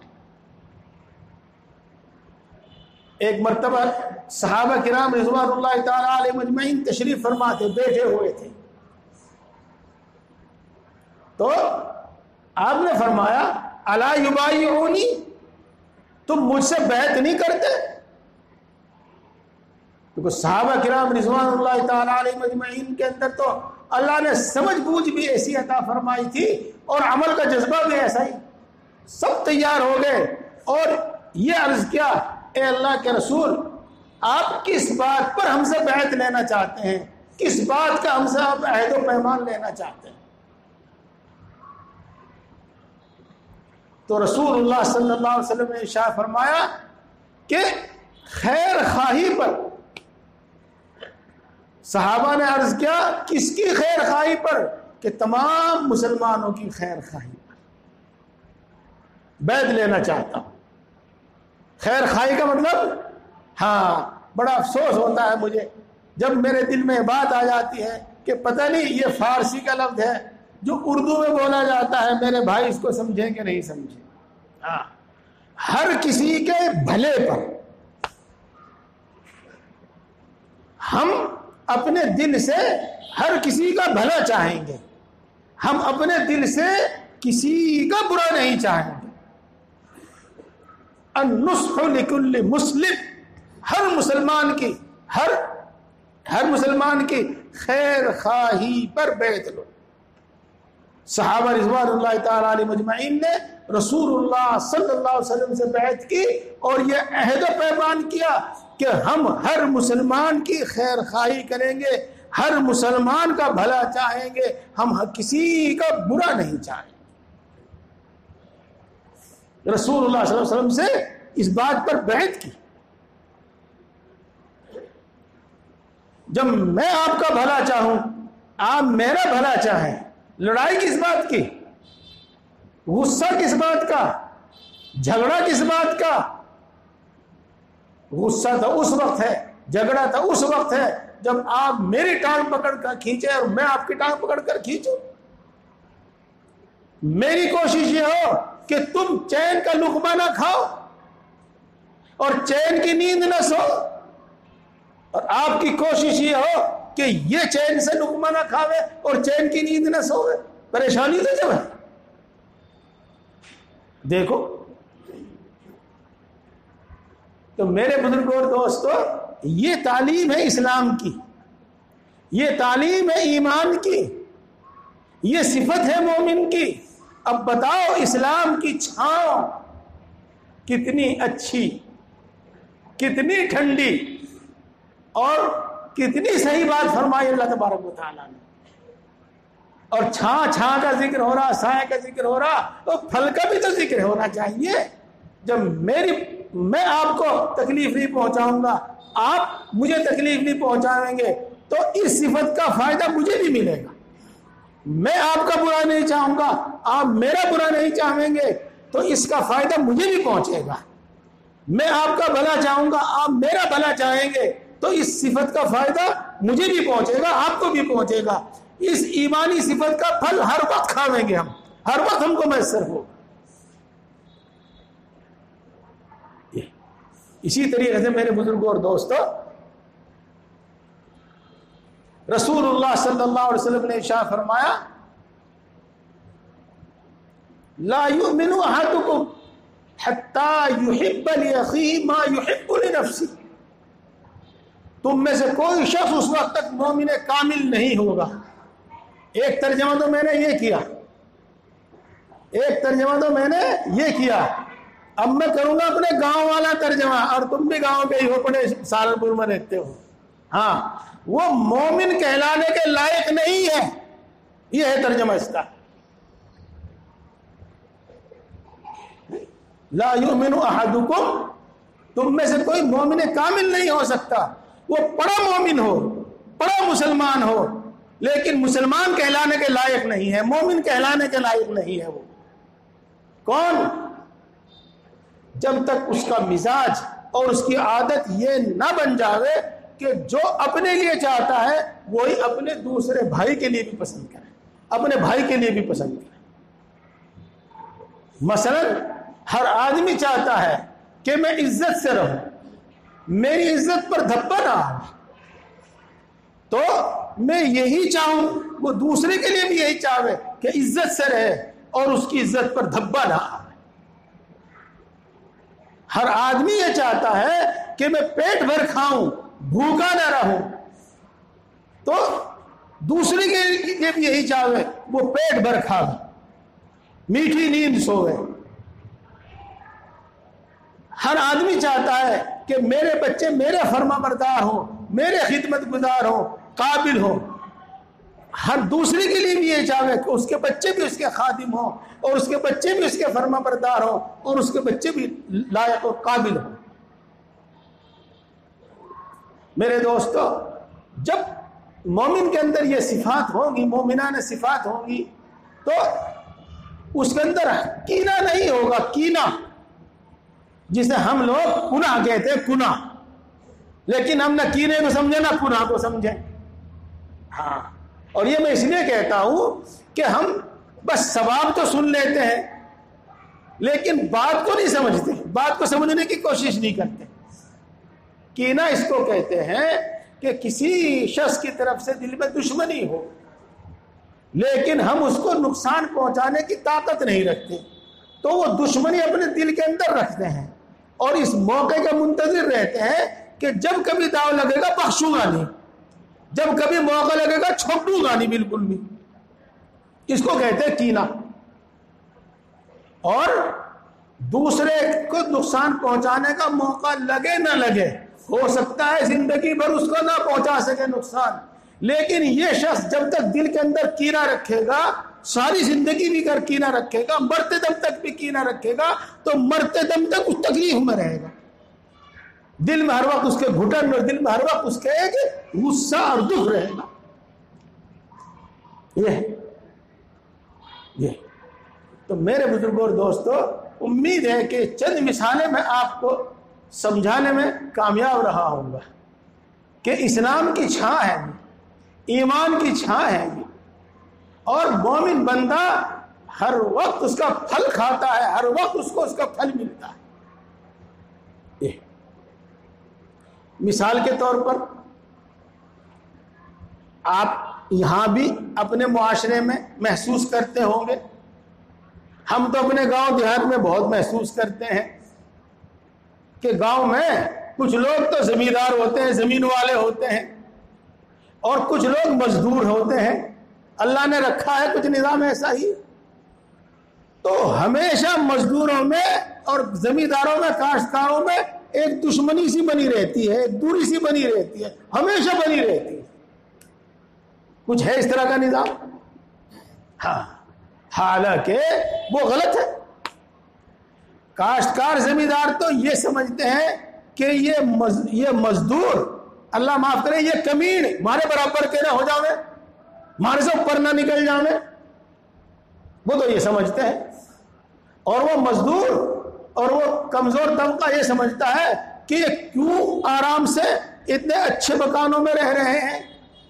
ایک مرتبہ صحابہ کرام رضوان اللہ تعالی علیہ مجمعین تشریف فرما تھے، بیٹھے ہوئے تھے، تو آپ نے فرمایا الا یبایعونی، تم مجھ سے بیعت نہیں کرتے؟ کیونکہ صحابہ کرام رضوان اللہ تعالی علیہ مجمعین کے اندر تو اللہ نے سمجھ بوجھ بھی ایسی عطا فرمائی تھی اور عمل کا جذبہ بھی ایسا ہی۔ سب تیار ہو گئے اور یہ عرض کیا، اے اللہ کے رسول، آپ کس بات پر ہم سے بیعت لینا چاہتے ہیں؟ کس بات کا ہم سے آپ عہد و پیمان لینا چاہتے ہیں؟ تو رسول اللہ صلی اللہ علیہ وسلم نے ارشاد فرمایا کہ خیر خواہی پر. صحابہ نے عرض کیا کس کی خیر خواہی پر؟ کہ تمام مسلمانوں کی خیر خواہی پر بیعت لینا چاہتا ہوں. خیر خواہی کا مطلب، ہاں بڑا افسوس ہوتا ہے مجھے جب میرے دل میں بات آ جاتی ہے کہ پتہ نہیں یہ فارسی کا لفظ ہے جو اردو میں بولا جاتا ہے، میرے بھائی اس کو سمجھیں کہ نہیں سمجھیں. ہاں، ہر کسی کے بھلے پر ہم اپنے دل سے ہر کسی کا بھلا چاہیں گے، ہم اپنے دل سے کسی کا برا نہیں چاہیں گے. النصح لکل مسلم، ہر مسلمان کی خیر خواہی پر بیعت لو. صحابہ رضوان اللہ تعالی علیہ مجمعین نے رسول اللہ صلی اللہ علیہ وسلم سے بیعت کی اور یہ عہد و پیمان کیا کہ ہم ہر مسلمان کی خیر خواہی کریں گے، ہر مسلمان کا بھلا چاہیں گے، ہم کسی کا برا نہیں چاہیں گے. رسول اللہ صلی اللہ علیہ وسلم سے اس بات پر بیعت کی. جب میں آپ کا بھلا چاہوں، آپ میرا بھلا چاہیں، لڑائی کس بات کی؟ غصہ کس بات کا؟ جھگڑا کس بات کا؟ غصہ تو اس وقت ہے، جھگڑا تو اس وقت ہے جب آپ میری ٹانگ پکڑ کر کھینچے اور میں آپ کی ٹانگ پکڑ کر کھینچوں. میری کوشش یہ ہو کہ تم چین کا لقمہ نہ کھاؤ اور چین کی نیند نہ سو، اور آپ کی کوشش یہ ہو کہ یہ چین سے لقمہ نہ کھاوے اور چین کی نیند نہ سوے. پریشانی تو جب ہے. دیکھو تو میرے بزرگوں اور دوستو، یہ تعلیم ہے اسلام کی، یہ تعلیم ہے ایمان کی، یہ صفت ہے مومن کی. اب بتاؤ اسلام کی چھاؤں کتنی اچھی، کتنی ٹھنڈی اور کتنی صحیح بات فرمائی اللہ تبارک و تعالیٰ نے. اور چھاں کا ذکر ہو رہا، سائے کا ذکر ہو رہا، تو پھل کا بھی تو ذکر ہونا چاہیے. جب میں آپ کو تکلیف نہیں پہنچاؤں گا، آپ مجھے تکلیف نہیں پہنچائیں گے، تو اس صفت کا فائدہ مجھے بھی ملے گا. میں آپ کا برا نہیں چاہوں گا، آپ میرا برا نہیں چاہیں گے، تو اس کا فائدہ مجھے بھی پہنچے گا. میں آپ کا بھلا چاہوں گا، آپ میرا بھلا چاہیں گے، تو اس صفت کا فائدہ مجھے بھی پہنچے گا، آپ کو بھی پہنچے گا. اس ایمانی صفت کا پھل ہر وقت کھاویں گے ہم، ہر وقت ہم کو میسر ہو. اسی طریقے سے میرے بزرگوں اور دوستوں، رسول اللہ صلی اللہ علیہ وسلم نے ارشاد فرمایا لا یؤمن احدکم حتی یحب لأخیہ ما یحب لنفسہ. تم میں سے کوئی شخص اس وقت تک مومن کامل نہیں ہوگا. ایک ترجمہ تو میں نے یہ کیا، ایک ترجمہ تو میں نے یہ کیا. اب میں کروں گا اپنے گاؤں والا ترجمہ، اور تم بھی گاؤں کے ہی ہو، اپنے سہارنپور میں رہتے ہو. ہاں، وہ مومن کہلانے کے لائق نہیں ہے، یہ ہے ترجمہ اس کا. لا یؤمن احدکم، تم میں سے کوئی مومن کامل نہیں ہو سکتا. وہ بڑا مومن ہو، بڑا مسلمان ہو، لیکن مسلمان کہلانے کے لائق نہیں ہے، مومن کہلانے کے لائق نہیں ہے. وہ کون؟ جب تک اس کا مزاج اور اس کی عادت یہ نہ بن جاوے کہ جو اپنے لیے چاہتا ہے وہی اپنے دوسرے بھائی کے لیے بھی پسند کرے، اپنے بھائی کے لیے بھی پسند کرے. مثلا ہر آدمی چاہتا ہے کہ میں عزت سے رہوں، میری عزت پر دھبا نہ آئے، تو میں یہی چاہوں، وہ دوسرے کے لیے بھی یہی چاہے کہ عزت سے رہے اور اس کی عزت پر دھبا نہ آئے. ہر آدمی یہ چاہتا ہے کہ میں پیٹ بھر کھاؤں، بھوکا نہ رہوں، تو دوسرے کے لیے بھی یہی چاہے وہ پیٹ بھر کھاوے، میٹھی نیند سوئے. ہر آدمی چاہتا ہے کہ میرے بچے میرے فرما بردار ہوں، میرے خدمت گزار ہوں، قابل ہوں. ہر دوسرے کے لیے بھی یہ چاہے کہ اس کے بچے بھی اس کے خادم ہوں اور اس کے بچے بھی اس کے فرما بردار ہوں اور اس کے بچے بھی لائق اور قابل ہوں۔ میرے دوستو، جب مومن کے اندر یہ صفات ہوں گی، مومنانہ صفات ہوں گی، تو اس کے اندر کینہ نہیں ہوگا۔ کینہ جسے ہم لوگ گناہ کہتے ہیں، گناہ، لیکن ہم نہ کینے کو سمجھے نہ گناہ کو سمجھیں۔ ہاں، اور یہ میں اس لیے کہتا ہوں کہ ہم بس ثواب تو سن لیتے ہیں لیکن بات کو نہیں سمجھتے، بات کو سمجھنے کی کوشش نہیں کرتے۔ کینہ اس کو کہتے ہیں کہ کسی شخص کی طرف سے دل میں دشمنی ہو لیکن ہم اس کو نقصان پہنچانے کی طاقت نہیں رکھتے، تو وہ دشمنی اپنے دل کے اندر رکھتے ہیں اور اس موقع کا منتظر رہتے ہیں کہ جب کبھی داؤ لگے گا بخشوں گا نہیں، جب کبھی موقع لگے گا چھوڑوں گا نہیں بالکل بھی۔ اس کو کہتے ہیں کینہ۔ اور دوسرے کو نقصان پہنچانے کا موقع لگے نہ لگے، ہو سکتا ہے زندگی بھر اس کو نہ پہنچا سکے نقصان، لیکن یہ شخص جب تک دل کے اندر کینہ رکھے گا، ساری زندگی بھی کر کینہ رکھے گا، مرتے دم تک بھی کینہ رکھے گا، تو مرتے دم تک اس تکلیف میں رہے گا۔ دل میں ہر وقت اس کے گھٹن اور دل میں ہر وقت اس کے ایک غصہ اور دکھ رہے گا۔ یہ تو میرے بزرگوں اور دوستو، امید ہے کہ چند مثالیں میں آپ کو سمجھانے میں کامیاب رہا ہوں گا کہ اسلام کی چھاں ہے، ایمان کی چھاں ہے، اور مومن بندہ ہر وقت اس کا پھل کھاتا ہے، ہر وقت اس کو اس کا پھل ملتا ہے۔ مثال کے طور پر آپ یہاں بھی اپنے معاشرے میں محسوس کرتے ہوں گے، ہم تو اپنے گاؤں دیہات میں بہت محسوس کرتے ہیں کہ گاؤں میں کچھ لوگ تو زمیندار ہوتے ہیں، زمین والے ہوتے ہیں، اور کچھ لوگ مزدور ہوتے ہیں۔ اللہ نے رکھا ہے کچھ نظام ایسا ہی، تو ہمیشہ مزدوروں میں اور زمینداروں میں، کاشتکاروں میں ایک دشمنی سی بنی رہتی ہے، ایک دوری سی بنی رہتی ہے، ہمیشہ بنی رہتی ہے۔ کچھ ہے اس طرح کا نظام؟ ہاں، حالانکہ وہ غلط ہے۔ کاشتکار زمیندار تو یہ سمجھتے ہیں کہ یہ مزدور، اللہ معاف کرے، یہ کمین مارے برابر کے نہ ہو جاوے، مارے سے اوپر نہ نکل جاوے، وہ تو یہ سمجھتے ہیں۔ اور وہ مزدور اور وہ کمزور طبقہ یہ سمجھتا ہے کہ یہ کیوں آرام سے اتنے اچھے مکانوں میں رہ رہے ہیں،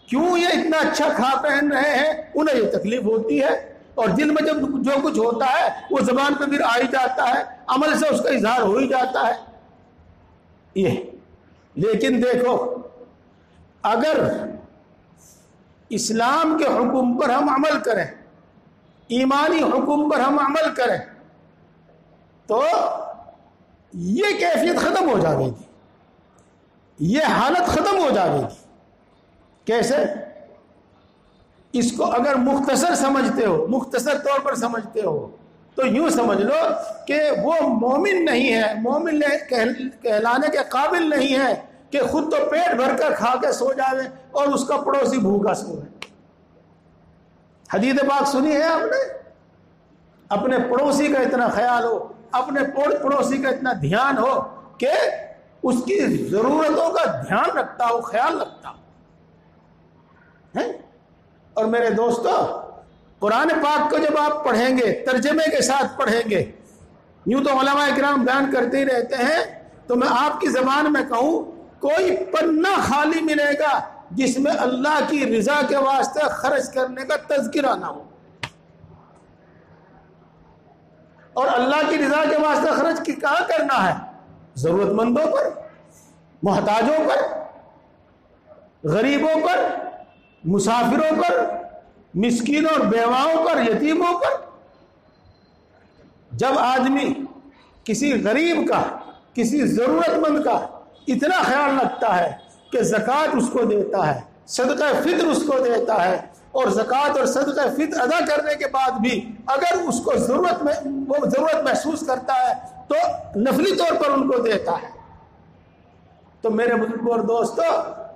کیوں یہ اتنا اچھا کھا پہن رہے ہیں، انہیں یہ تکلیف ہوتی ہے، اور دل میں جب جو کچھ ہوتا ہے وہ زبان پہ پھر آ ہی جاتا ہے، عمل سے اس کا اظہار ہو ہی جاتا ہے۔ یہ لیکن دیکھو، اگر اسلام کے حکم پر ہم عمل کریں، ایمانی حکم پر ہم عمل کریں، تو یہ کیفیت ختم ہو جائے گی، یہ حالت ختم ہو جائے گی۔ کیسے؟ اس کو اگر مختصر سمجھتے ہو، مختصر طور پر سمجھتے ہو، تو یوں سمجھ لو کہ وہ مومن نہیں ہے، مومن کہلانے کے قابل نہیں ہے کہ خود تو پیٹ بھر کر کھا کے سو جاوے اور اس کا پڑوسی بھوکا سوئے۔ حدیث پاک سنی ہے آپ نے؟ اپنے پڑوسی کا اتنا خیال ہو، اپنے پڑوسی کا اتنا دھیان ہو کہ اس کی ضرورتوں کا دھیان رکھتا ہو، خیال رکھتا ہو۔ اور میرے دوستو، قرآن پاک کو جب آپ پڑھیں گے، ترجمے کے ساتھ پڑھیں گے، یوں تو علماء کرام بیان کرتے ہی رہتے ہیں، تو میں آپ کی زبان میں کہوں، کوئی پنہ خالی ملے گا جس میں اللہ کی رضا کے واسطے خرچ کرنے کا تذکرہ نہ ہو۔ اور اللہ کی رضا کے واسطے خرچ کہاں کرنا ہے؟ ضرورت مندوں پر، محتاجوں پر، غریبوں پر، مسافروں پر، مسکینوں اور بیواؤں پر، یتیموں پر۔ جب آدمی کسی غریب کا، کسی ضرورت مند کا اتنا خیال رکھتا ہے کہ زکوٰۃ اس کو دیتا ہے، صدقہ فطر اس کو دیتا ہے، اور زکوٰۃ اور صدقہ فطر ادا کرنے کے بعد بھی اگر اس کو وہ ضرورت محسوس کرتا ہے تو نفلی طور پر ان کو دیتا ہے، تو میرے بزرگوں اور دوستو،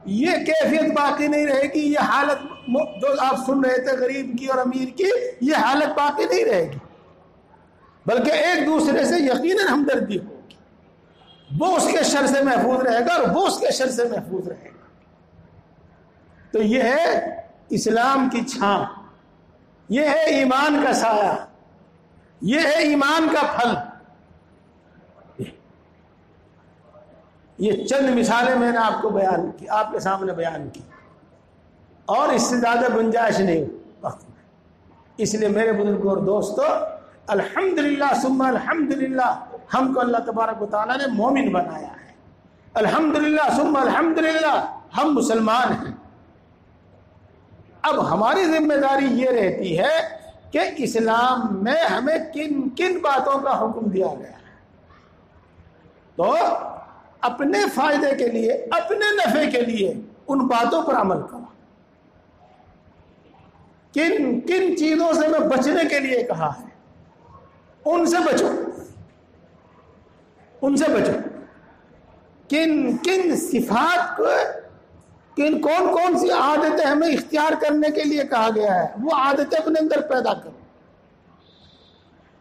یہ کیفیت باقی نہیں رہے گی، یہ حالت جو آپ سن رہے تھے غریب کی اور امیر کی، یہ حالت باقی نہیں رہے گی، بلکہ ایک دوسرے سے یقیناً ہمدردی ہوگی، وہ اس کے شر سے محفوظ رہے گا اور وہ اس کے شر سے محفوظ رہے گا۔ تو یہ ہے اسلام کی چھاں، یہ ہے ایمان کا سایہ، یہ ہے ایمان کا پھل۔ یہ چند مثالیں میں نے آپ کو بیان کی، آپ کے سامنے بیان کی، اور اس سے زیادہ گنجائش نہیں وقت میں۔ اس لیے میرے بزرگوں اور دوستو، الحمدللہ ثم الحمدللہ، ہم کو اللہ تبارک و تعالیٰ نے مومن بنایا ہے، الحمدللہ ثم الحمدللہ ہم مسلمان ہیں۔ اب ہماری ذمہ داری یہ رہتی ہے کہ اسلام میں ہمیں کن کن باتوں کا حکم دیا گیا ہے، تو اپنے فائدے کے لیے، اپنے نفع کے لیے ان باتوں پر عمل کرو۔ کن کن چیزوں سے میں بچنے کے لیے کہا ہے، ان سے بچو، ان سے بچو۔ کن کن صفات کو، کون کون سی عادتیں ہمیں اختیار کرنے کے لیے کہا گیا ہے، وہ عادتیں اپنے اندر پیدا کرو،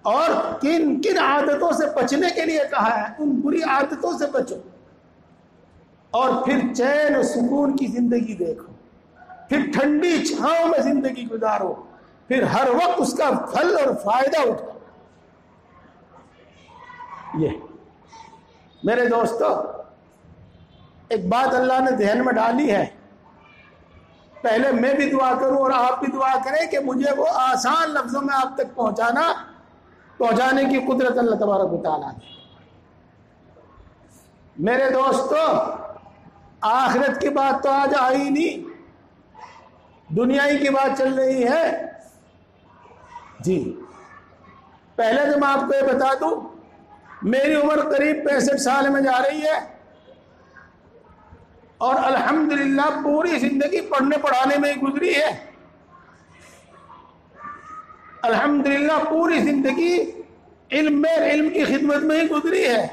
اور کن کن عادتوں سے بچنے کے لیے کہا ہے، ان بری عادتوں سے بچو، اور پھر چین و سکون کی زندگی دیکھو، پھر ٹھنڈی چھاؤں میں زندگی گزارو، پھر ہر وقت اس کا پھل اور فائدہ اٹھاؤ۔ یہ میرے دوستو، ایک بات اللہ نے ذہن میں ڈالی ہے، پہلے میں بھی دعا کروں اور آپ بھی دعا کریں کہ مجھے وہ آسان لفظوں میں آپ تک پہنچانے کی قدرت اللہ تبارک و تعالیٰ نے۔ میرے دوستو، آخرت کی بات تو آج آئی نہیں، دنیا ہی کی بات چل رہی ہے۔ جی، پہلے تو میں آپ کو یہ بتا دوں، میری عمر قریب 65 سال میں جا رہی ہے، اور الحمدللہ پوری زندگی پڑھنے پڑھانے میں ہی گزری ہے، الحمدللہ پوری زندگی علم کی خدمت میں ہی گزری ہے۔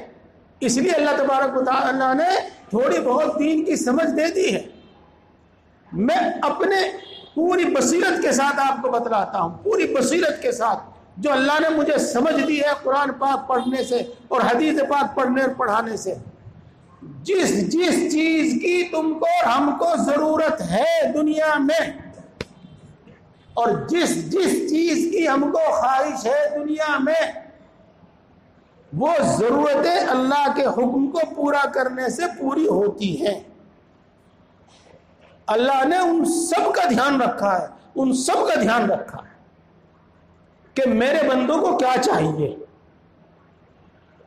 اس لیے اللہ تبارک و تعالیٰ نے تھوڑی بہت دین کی سمجھ دے دی ہے۔ میں اپنے پوری بصیرت کے ساتھ آپ کو بتلاتا ہوں، پوری بصیرت کے ساتھ جو اللہ نے مجھے سمجھ دی ہے قرآن پاک پڑھنے سے اور حدیث پاک پڑھنے اور پڑھانے سے۔ جس چیز کی تم کو اور ہم کو ضرورت ہے دنیا میں، اور جس چیز کی ہم کو خواہش ہے دنیا میں، وہ ضرورتیں اللہ کے حکم کو پورا کرنے سے پوری ہوتی ہیں۔ اللہ نے ان سب کا دھیان رکھا ہے، ان سب کا دھیان رکھا ہے کہ میرے بندوں کو کیا چاہیے،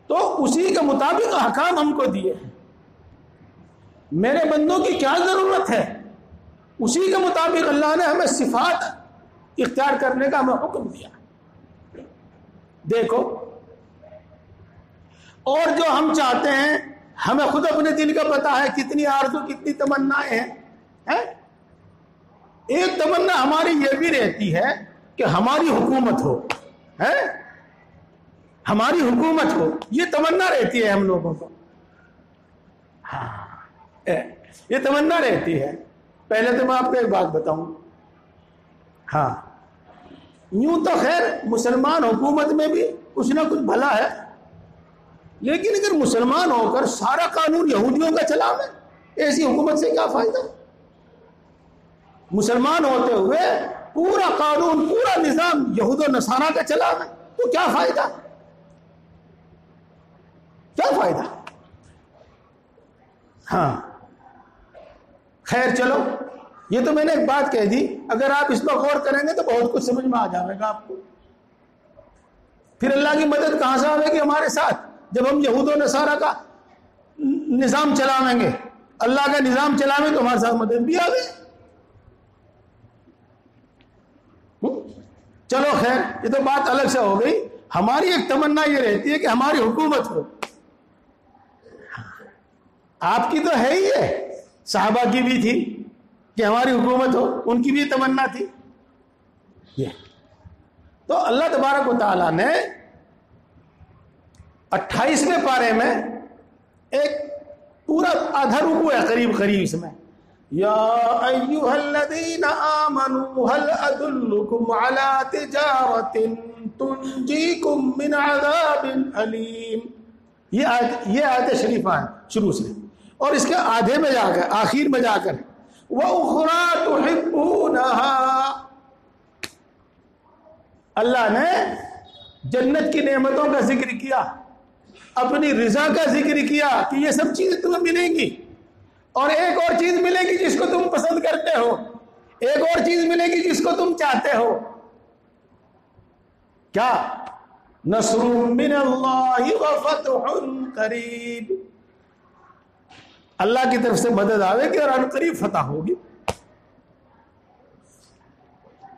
تو اسی کے مطابق احکام ہم کو دیے ہیں۔ میرے بندوں کی کیا ضرورت ہے، اسی کے مطابق اللہ نے ہمیں صفات اختیار کرنے کا ہمیں حکم دیا۔ دیکھو، اور جو ہم چاہتے ہیں، ہمیں خود اپنے دل کا پتا ہے کتنی آرزو، کتنی تمنائیں ہیں۔ ایک تمنا ہماری یہ بھی رہتی ہے کہ ہماری حکومت ہو، ہماری حکومت ہو، یہ تمنا رہتی ہے ہم لوگوں کو۔ ہاں، یہ تمنا رہتی ہے۔ پہلے تو میں آپ کو ایک بات بتاؤں، ہاں، یوں تو خیر مسلمان حکومت میں بھی کچھ نہ کچھ بھلا ہے، لیکن اگر مسلمان ہو کر سارا قانون یہودیوں کا چلاوے، ایسی حکومت سے کیا فائدہ؟ مسلمان ہوتے ہوئے پورا قانون، پورا نظام یہود و نصارہ کا چلاوے تو کیا فائدہ؟ کیا فائدہ؟ ہاں، خیر چلو، یہ تو میں نے ایک بات کہہ دی، اگر آپ اس پر غور کریں گے تو بہت کچھ سمجھ میں آ جائے گا آپ کو۔ پھر اللہ کی مدد کہاں سے آئے گی ہمارے ساتھ؟ جب ہم یہود و نصارہ کا نظام چلاویں گے، اللہ کا نظام چلاویں تو ہمارے ساتھ مدد بھی آ گئی۔ چلو خیر، یہ تو بات الگ سے ہو گئی۔ ہماری ایک تمنا یہ رہتی ہے کہ ہماری حکومت ہو۔ آپ کی تو ہے ہی ہے، صحابہ کی بھی تھی کہ ہماری حکومت ہو، ان کی بھی تمنا تھی۔ یہ تو اللہ تبارک و تعالیٰ نے 28ویں پارے میں ایک پورا آدھا رکوع ہے قریب اس میں، یا ایھا الذین آمنوا هل ادلکم علی تجارۃ تنجیکم من عذاب علیم. یہ آیت شریفہ ہے شروع سے، اور اس کے آدھے میں جا کر آخر میں جا کر وَأُخْرَى تُحِبُّونَهَا، اللہ نے جنت کی نعمتوں کا ذکر کیا، اپنی رضا کا ذکر کیا کہ یہ سب چیزیں تمہیں ملیں گی، اور ایک اور چیز ملے گی جس کو تم پسند کرتے ہو، ایک اور چیز ملے گی جس کو تم چاہتے ہو. کیا؟ نصر من اللہ وفتح قریب، اللہ کی طرف سے مدد آئے گی اور ان قریب فتح ہوگی.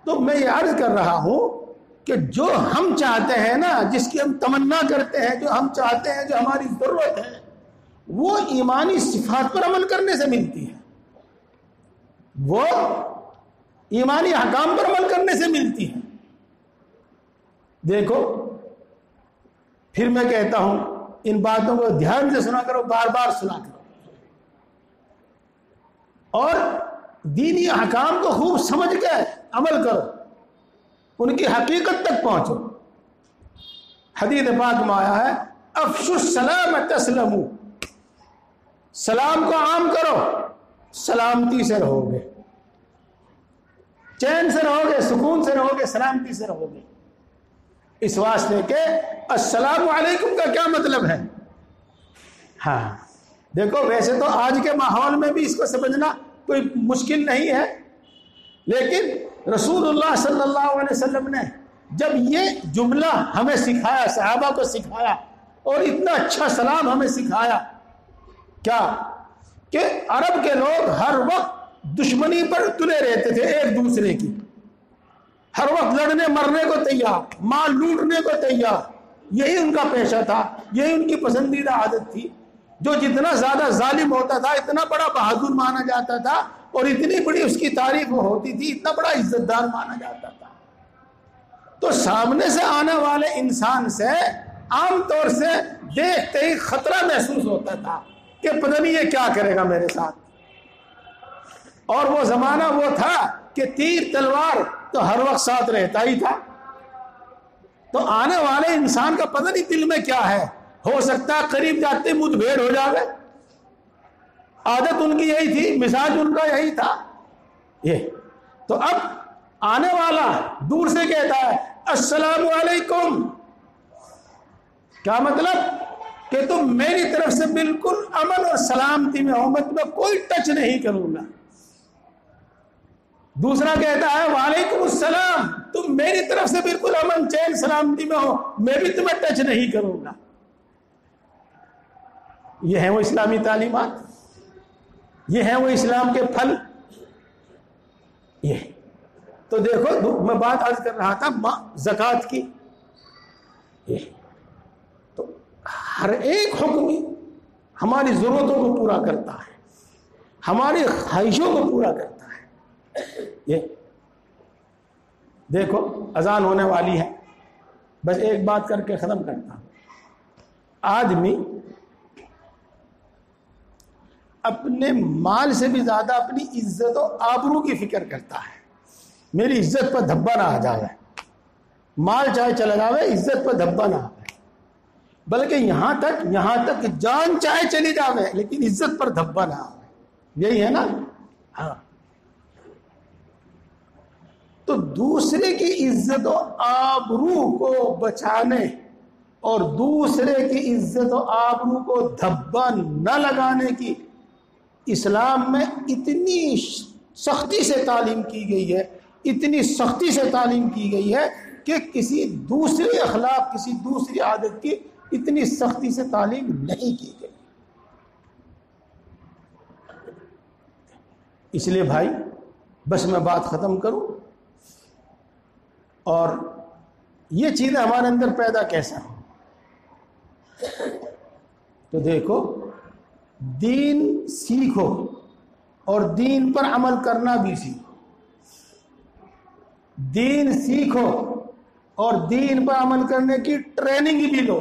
تو میں یہ عرض کر رہا ہوں کہ جو ہم چاہتے ہیں نا، جس کی ہم تمنا کرتے ہیں، جو ہم چاہتے ہیں، جو ہماری ضرورت ہے، وہ ایمانی صفات پر عمل کرنے سے ملتی ہے، وہ ایمانی احکام پر عمل کرنے سے ملتی ہے. دیکھو، پھر میں کہتا ہوں ان باتوں کو دھیان سے سنا کرو، بار بار سنا کرو، اور دینی احکام کو خوب سمجھ کے عمل کرو، ان کی حقیقت تک پہنچو. حدیث پاک میں آیا ہے افشوا السلام تسلموا، سلام کو عام کرو، سلامتی سے رہو گے، چین سے رہو گے، سکون سے رہو گے، سلامتی سے رہو گے. اس واسطے کہ السلام علیکم کا کیا مطلب ہے؟ ہاں دیکھو، ویسے تو آج کے ماحول میں بھی اس کو سمجھنا کوئی مشکل نہیں ہے، لیکن رسول اللہ صلی اللہ علیہ وسلم نے جب یہ جملہ ہمیں سکھایا، صحابہ کو سکھایا، اور اتنا اچھا سلام ہمیں سکھایا، کیا کہ عرب کے لوگ ہر وقت دشمنی پر تلے رہتے تھے ایک دوسرے کی، ہر وقت لڑنے مرنے کو تیار، مال لوٹنے کو تیار، یہی ان کا پیشہ تھا، یہی ان کی پسندیدہ عادت تھی. جو جتنا زیادہ ظالم ہوتا تھا اتنا بڑا بہادر مانا جاتا تھا، اور اتنی بڑی اس کی تعریف ہوتی تھی، اتنا بڑا عزت دار مانا جاتا تھا. تو سامنے سے آنے والے انسان سے عام طور سے دیکھتے ہی خطرہ محسوس ہوتا تھا کہ پتہ نہیں یہ کیا کرے گا میرے ساتھ. اور وہ زمانہ وہ تھا کہ تیر تلوار تو ہر وقت ساتھ رہتا ہی تھا. تو آنے والے انسان کا پتہ نہیں دل میں کیا ہے، ہو سکتا ہے قریب جاتے مدھ بھیڑ ہو جاوے. عادت ان کی یہی تھی، مزاج ان کا یہی تھا. یہ تو اب آنے والا دور سے کہتا ہے السلام علیکم، کیا مطلب؟ کہ تم میری طرف سے بالکل امن اور سلامتی میں ہو، میں تمہیں کوئی ٹچ نہیں کروں گا. دوسرا کہتا ہے وعلیکم السلام، تم میری طرف سے بالکل امن چین سلامتی میں ہو، میں بھی تمہیں ٹچ نہیں کروں گا. یہ ہیں وہ اسلامی تعلیمات، یہ ہیں وہ اسلام کے پھل. یہ تو دیکھو، میں بات عرض کر رہا تھا زکوٰۃ کی. یہ تو ہر ایک حکم ہماری ضرورتوں کو پورا کرتا ہے، ہماری خواہشوں کو پورا کرتا ہے. یہ دیکھو، اذان ہونے والی ہے، بس ایک بات کر کے ختم کرتا ہوں. آدمی اپنے مال سے بھی زیادہ اپنی عزت و آبرو کی فکر کرتا ہے. میری عزت پر دھبا نہ آ جائے، مال چاہے چلا جاوے، عزت پر دھبا نہ آئے، بلکہ یہاں تک جان چاہے چلی جاوے لیکن عزت پر دھبا نہ آئے. یہی ہے نا؟ ہاں. تو دوسرے کی عزت و آبرو کو بچانے اور دوسرے کی عزت و آبرو کو دھبا نہ لگانے کی اسلام میں اتنی سختی سے تعلیم کی گئی ہے، اتنی سختی سے تعلیم کی گئی ہے کہ کسی دوسرے اخلاق، کسی دوسری عادت کی اتنی سختی سے تعلیم نہیں کی گئی. اس لیے بھائی، بس میں بات ختم کروں، اور یہ چیزیں ہمارے اندر پیدا کیسا ہوں. تو دیکھو، دین سیکھو اور دین پر عمل کرنا بھی سیکھو. دین سیکھو اور دین پر عمل کرنے کی ٹریننگ بھی لو.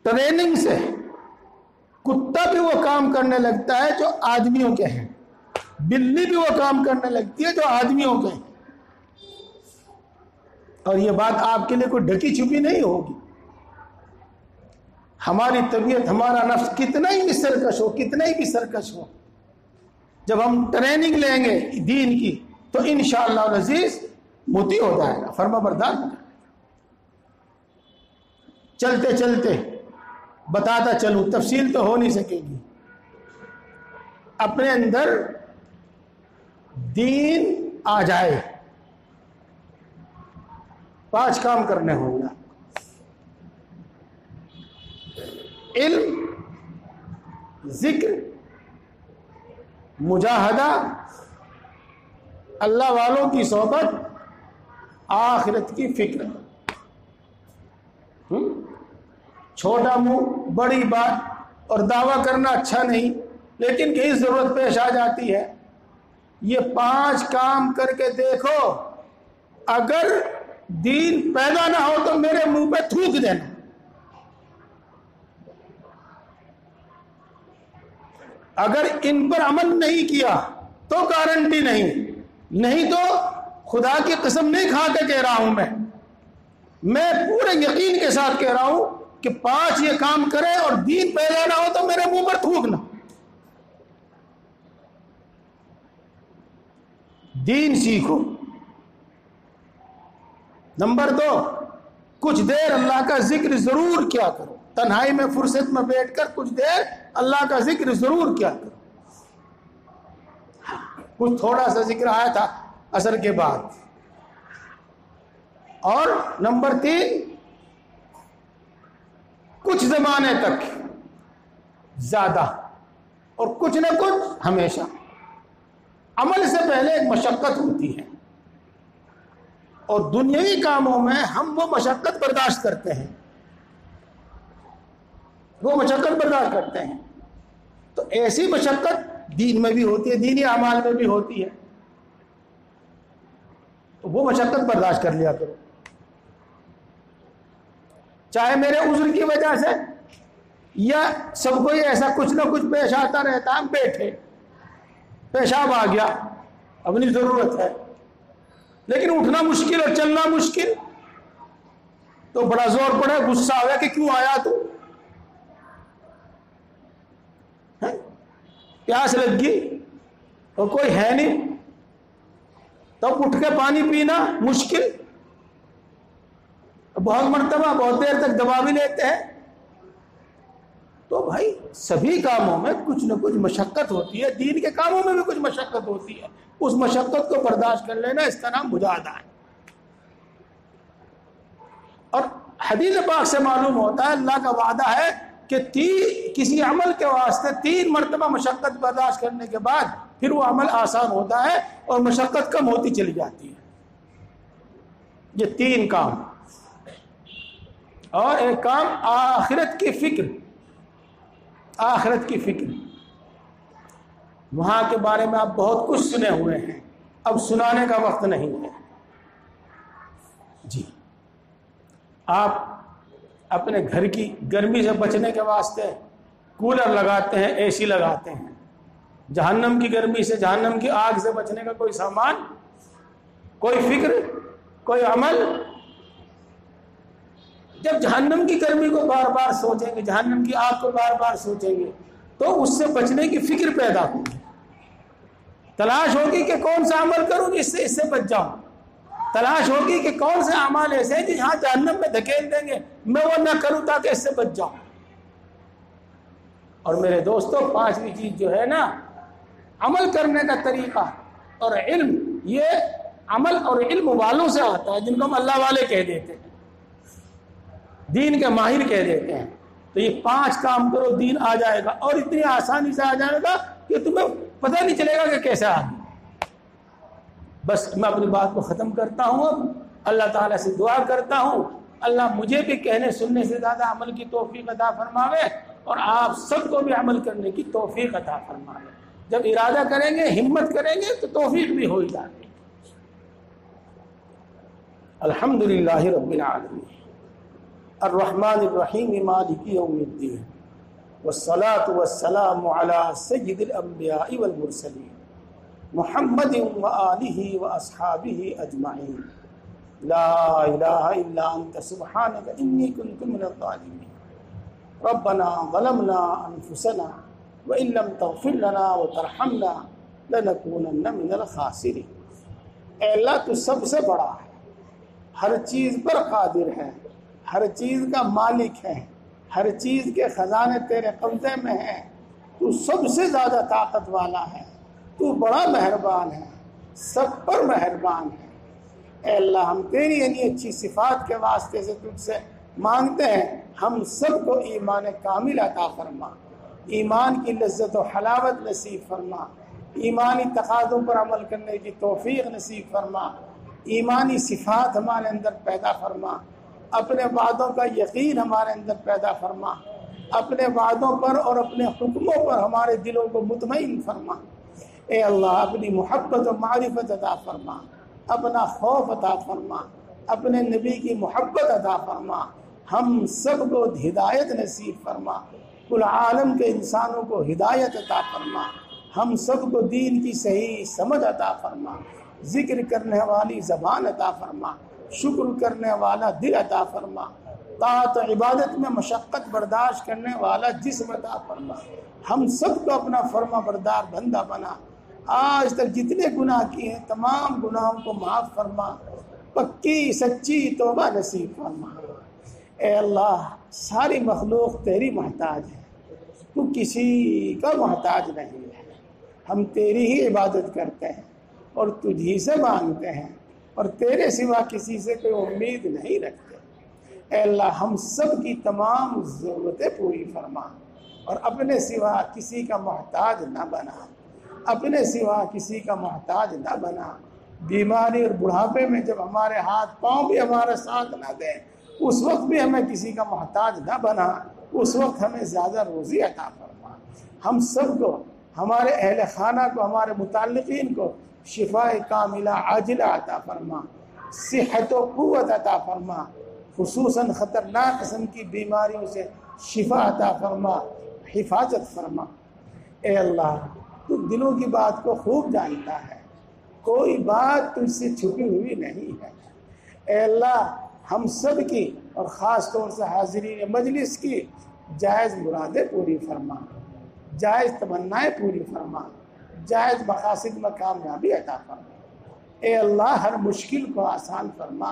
ٹریننگ سے کتا بھی وہ کام کرنے لگتا ہے جو آدمیوں کے ہیں، بلی بھی وہ کام کرنے لگتی ہے جو آدمیوں کے ہیں. اور یہ بات آپ کے لیے کوئی ڈھکی چھپی نہیں ہوگی. ہماری طبیعت، ہمارا نفس کتنا ہی بھی سرکش ہو، کتنا ہی بھی سرکش ہو، جب ہم ٹریننگ لیں گے دین کی تو انشاءاللہ العزیز مطیع ہو جائے گا، فرما بردار ہو جائے گا. چلتے چلتے بتاتا چلوں، تفصیل تو ہو نہیں سکے گی. اپنے اندر دین آ جائے، 5 کام کرنے ہوں گے. علم، ذکر، مجاہدہ، اللہ والوں کی صحبت، آخرت کی فکر. چھوٹا منہ بڑی بات اور دعویٰ کرنا اچھا نہیں، لیکن کہیں ضرورت پیش آ جاتی ہے. یہ 5 کام کر کے دیکھو، اگر دین پیدا نہ ہو تو میرے منہ پہ تھوک دینا. اگر ان پر عمل نہیں کیا تو گارنٹی نہیں تو خدا کی قسم نہیں کھا کے کہہ رہا ہوں، میں پورے یقین کے ساتھ کہہ رہا ہوں کہ 5 یہ کام کرے اور دین پیدا نہ ہو تو میرے منہ پر تھوکنا. دین سیکھو. نمبر 2، کچھ دیر اللہ کا ذکر ضرور کیا کرو. تنہائی میں فرصت میں بیٹھ کر کچھ دیر اللہ کا ذکر ضرور کیا کرو. کچھ تھوڑا سا ذکر آیا تھا عصر کے بعد. اور نمبر 3، کچھ زمانے تک زیادہ اور کچھ نہ کچھ ہمیشہ. عمل سے پہلے ایک مشقت ہوتی ہے، اور دنیاوی کاموں میں ہم وہ مشقت برداشت کرتے ہیں، تو ایسی مشقت دین میں بھی ہوتی ہے، دینی اعمال میں بھی ہوتی ہے، تو وہ مشقت برداشت کر لیا کرو. چاہے میرے عذر کی وجہ سے یا سب کو ایسا کچھ نہ کچھ پیش آتا رہتا، ہم بیٹھے، پیشاب آ گیا، اپنی ضرورت ہے، لیکن اٹھنا مشکل اور چلنا مشکل، تو بڑا زور پڑا، غصہ آ گیا کہ کیوں آیا تو، پیاس لگ گئی اور کوئی ہے نہیں، تب اٹھ کے پانی پینا مشکل. بہت مرتبہ بہت دیر تک دبا بھی لیتے ہیں. تو بھائی سبھی کاموں میں کچھ نہ کچھ مشقت ہوتی ہے، دین کے کاموں میں بھی کچھ مشقت ہوتی ہے. اس مشقت کو برداشت کر لینا، اس کا نام مجاہدہ ہے. اور حدیث پاک سے معلوم ہوتا ہے اللہ کا وعدہ ہے کہ کسی عمل کے واسطے 3 مرتبہ مشقت برداشت کرنے کے بعد پھر وہ عمل آسان ہوتا ہے اور مشقت کم ہوتی چلی جاتی ہے. یہ 3 کام. اور ایک کام آخرت کی فکر. آخرت کی فکر، وہاں کے بارے میں آپ بہت کچھ سنے ہوئے ہیں، اب سنانے کا وقت نہیں ہے. جی، آپ اپنے گھر کی گرمی سے بچنے کے واسطے کولر لگاتے ہیں، اے سی لگاتے ہیں. جہنم کی گرمی سے، جہنم کی آگ سے بچنے کا کوئی سامان، کوئی فکر، کوئی عمل؟ جب جہنم کی گرمی کو بار بار سوچیں گے، جہنم کی آگ کو بار بار سوچیں گے، تو اس سے بچنے کی فکر پیدا ہوگی. تلاش ہوگی کہ کون سا عمل کروں جس سے اس سے بچ جاؤں. تلاش ہوگی کہ کون سے اعمال ایسے ہیں جو یہاں جہنم میں دھکیل دیں گے، میں وہ نہ کروں تاکہ اس سے بچ جاؤں. اور میرے دوستو، 5ویں چیز جو ہے نا، عمل کرنے کا طریقہ اور علم. یہ عمل اور علم والوں سے آتا ہے، جن کو ہم اللہ والے کہہ دیتے ہیں، دین کے ماہر کہہ دیتے ہیں. تو یہ 5 کام کرو، دین آ جائے گا، اور اتنی آسانی سے آ جائے گا کہ تمہیں پتہ نہیں چلے گا کہ کیسے آ گیا. بس میں اپنی بات کو ختم کرتا ہوں. اب اللہ تعالیٰ سے دعا کرتا ہوں اللہ مجھے بھی کہنے سننے سے زیادہ عمل کی توفیق عطا فرماوے، اور آپ سب کو بھی عمل کرنے کی توفیق عطا فرماوے. جب ارادہ کریں گے، ہمت کریں گے، تو توفیق بھی ہو جائے گی. الحمدللہ رب العالمین الرحمن الرحیم مالک یوم الدین والصلاة والسلام على سيد الأنبياء والمرسلين محمد وآله وأصحابه أجمعين لا إله إلا أنت سبحانك إني كنت من الظالمين ربنا ظلمنا أنفسنا وإن لم تغفر لنا وترحمنا لنكونن من الخاسرين۔ اے اللہ تو سب سے بڑا ہے، ہر چیز پر قادر ہے، ہر چیز کا مالک ہے، ہر چیز کے خزانے تیرے قبضے میں ہیں، تو سب سے زیادہ طاقت والا ہے، تو بڑا مہربان ہے، سب پر مہربان ہے۔ اے اللہ ہم تیری اچھی صفات کے واسطے سے تجھ سے مانگتے ہیں، ہم سب کو ایمان کامل عطا فرما، ایمان کی لذت و حلاوت نصیب فرما، ایمانی تقاضوں پر عمل کرنے کی توفیق نصیب فرما، ایمانی صفات ہمارے اندر پیدا فرما، اپنے وعدوں کا یقین ہمارے اندر پیدا فرما، اپنے وعدوں پر اور اپنے حکموں پر ہمارے دلوں کو مطمئن فرما۔ اے اللہ اپنی محبت و معرفت عطا فرما، اپنا خوف عطا فرما، اپنے نبی کی محبت عطا فرما، ہم سب کو ہدایت نصیب فرما، کل عالم کے انسانوں کو ہدایت عطا فرما، ہم سب کو دین کی صحیح سمجھ عطا فرما، ذکر کرنے والی زبان عطا فرما، شکر کرنے والا دل عطا فرما، طاعت و عبادت میں مشقت برداشت کرنے والا جسم عطا فرما، ہم سب کو اپنا فرما بردار بندہ بنا، آج تک جتنے گناہ کیے ہیں تمام گناہوں کو معاف فرما، پکی سچی توبہ نصیب فرما۔ اے اللہ ساری مخلوق تیری محتاج ہے، تو کسی کا محتاج نہیں ہے، ہم تیری ہی عبادت کرتے ہیں اور تجھی سے مانگتے ہیں اور تیرے سوا کسی سے کوئی امید نہیں رکھتے۔ اے اللہ ہم سب کی تمام ضرورتیں پوری فرما اور اپنے سوا کسی کا محتاج نہ بنا، اپنے سوا کسی کا محتاج نہ بنا۔ بیماری اور بڑھاپے میں جب ہمارے ہاتھ پاؤں بھی ہمارا ساتھ نہ دیں، اس وقت بھی ہمیں کسی کا محتاج نہ بنا، اس وقت ہمیں زیادہ روزی عطا فرما۔ ہم سب کو، ہمارے اہل خانہ کو، ہمارے متعلقین کو شفاء کاملہ عاجلہ عطا فرما، صحت و قوت عطا فرما، خصوصاً خطرناک قسم کی بیماریوں سے شفا عطا فرما، حفاظت فرما۔ اے اللہ تو دلوں کی بات کو خوب جانتا ہے، کوئی بات تجھ سے چھپی ہوئی نہیں ہے۔ اے اللہ ہم سب کی اور خاص طور سے حاضرین مجلس کی جائز مرادیں پوری فرما، جائز تمنائیں پوری فرما، جائز مقاصد میں کامیابی عطا فرما۔ اے اللہ ہر مشکل کو آسان فرما،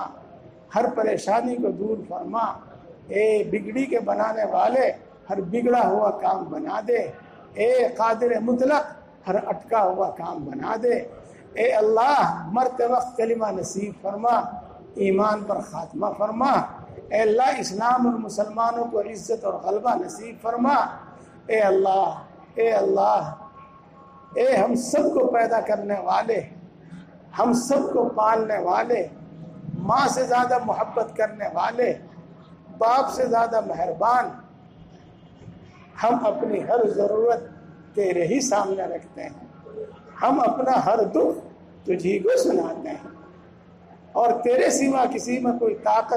ہر پریشانی کو دور فرما۔ اے بگڑی کے بنانے والے ہر بگڑا ہوا کام بنا دے، اے قادر مطلق ہر اٹکا ہوا کام بنا دے۔ اے اللہ مرتے وقت کلمہ نصیب فرما، ایمان پر خاتمہ فرما۔ اے اللہ اسلام اور مسلمانوں کو عزت اور غلبہ نصیب فرما۔ اے اللہ، اے اللہ، اے ہم سب کو پیدا کرنے والے، ہم سب کو پالنے والے، ماں سے زیادہ محبت کرنے والے، باپ سے زیادہ مہربان، ہم اپنی ہر ضرورت تیرے ہی سامنے رکھتے ہیں، ہم اپنا ہر دکھ تجھی کو سناتے ہیں اور تیرے سوا کسی میں کوئی طاقت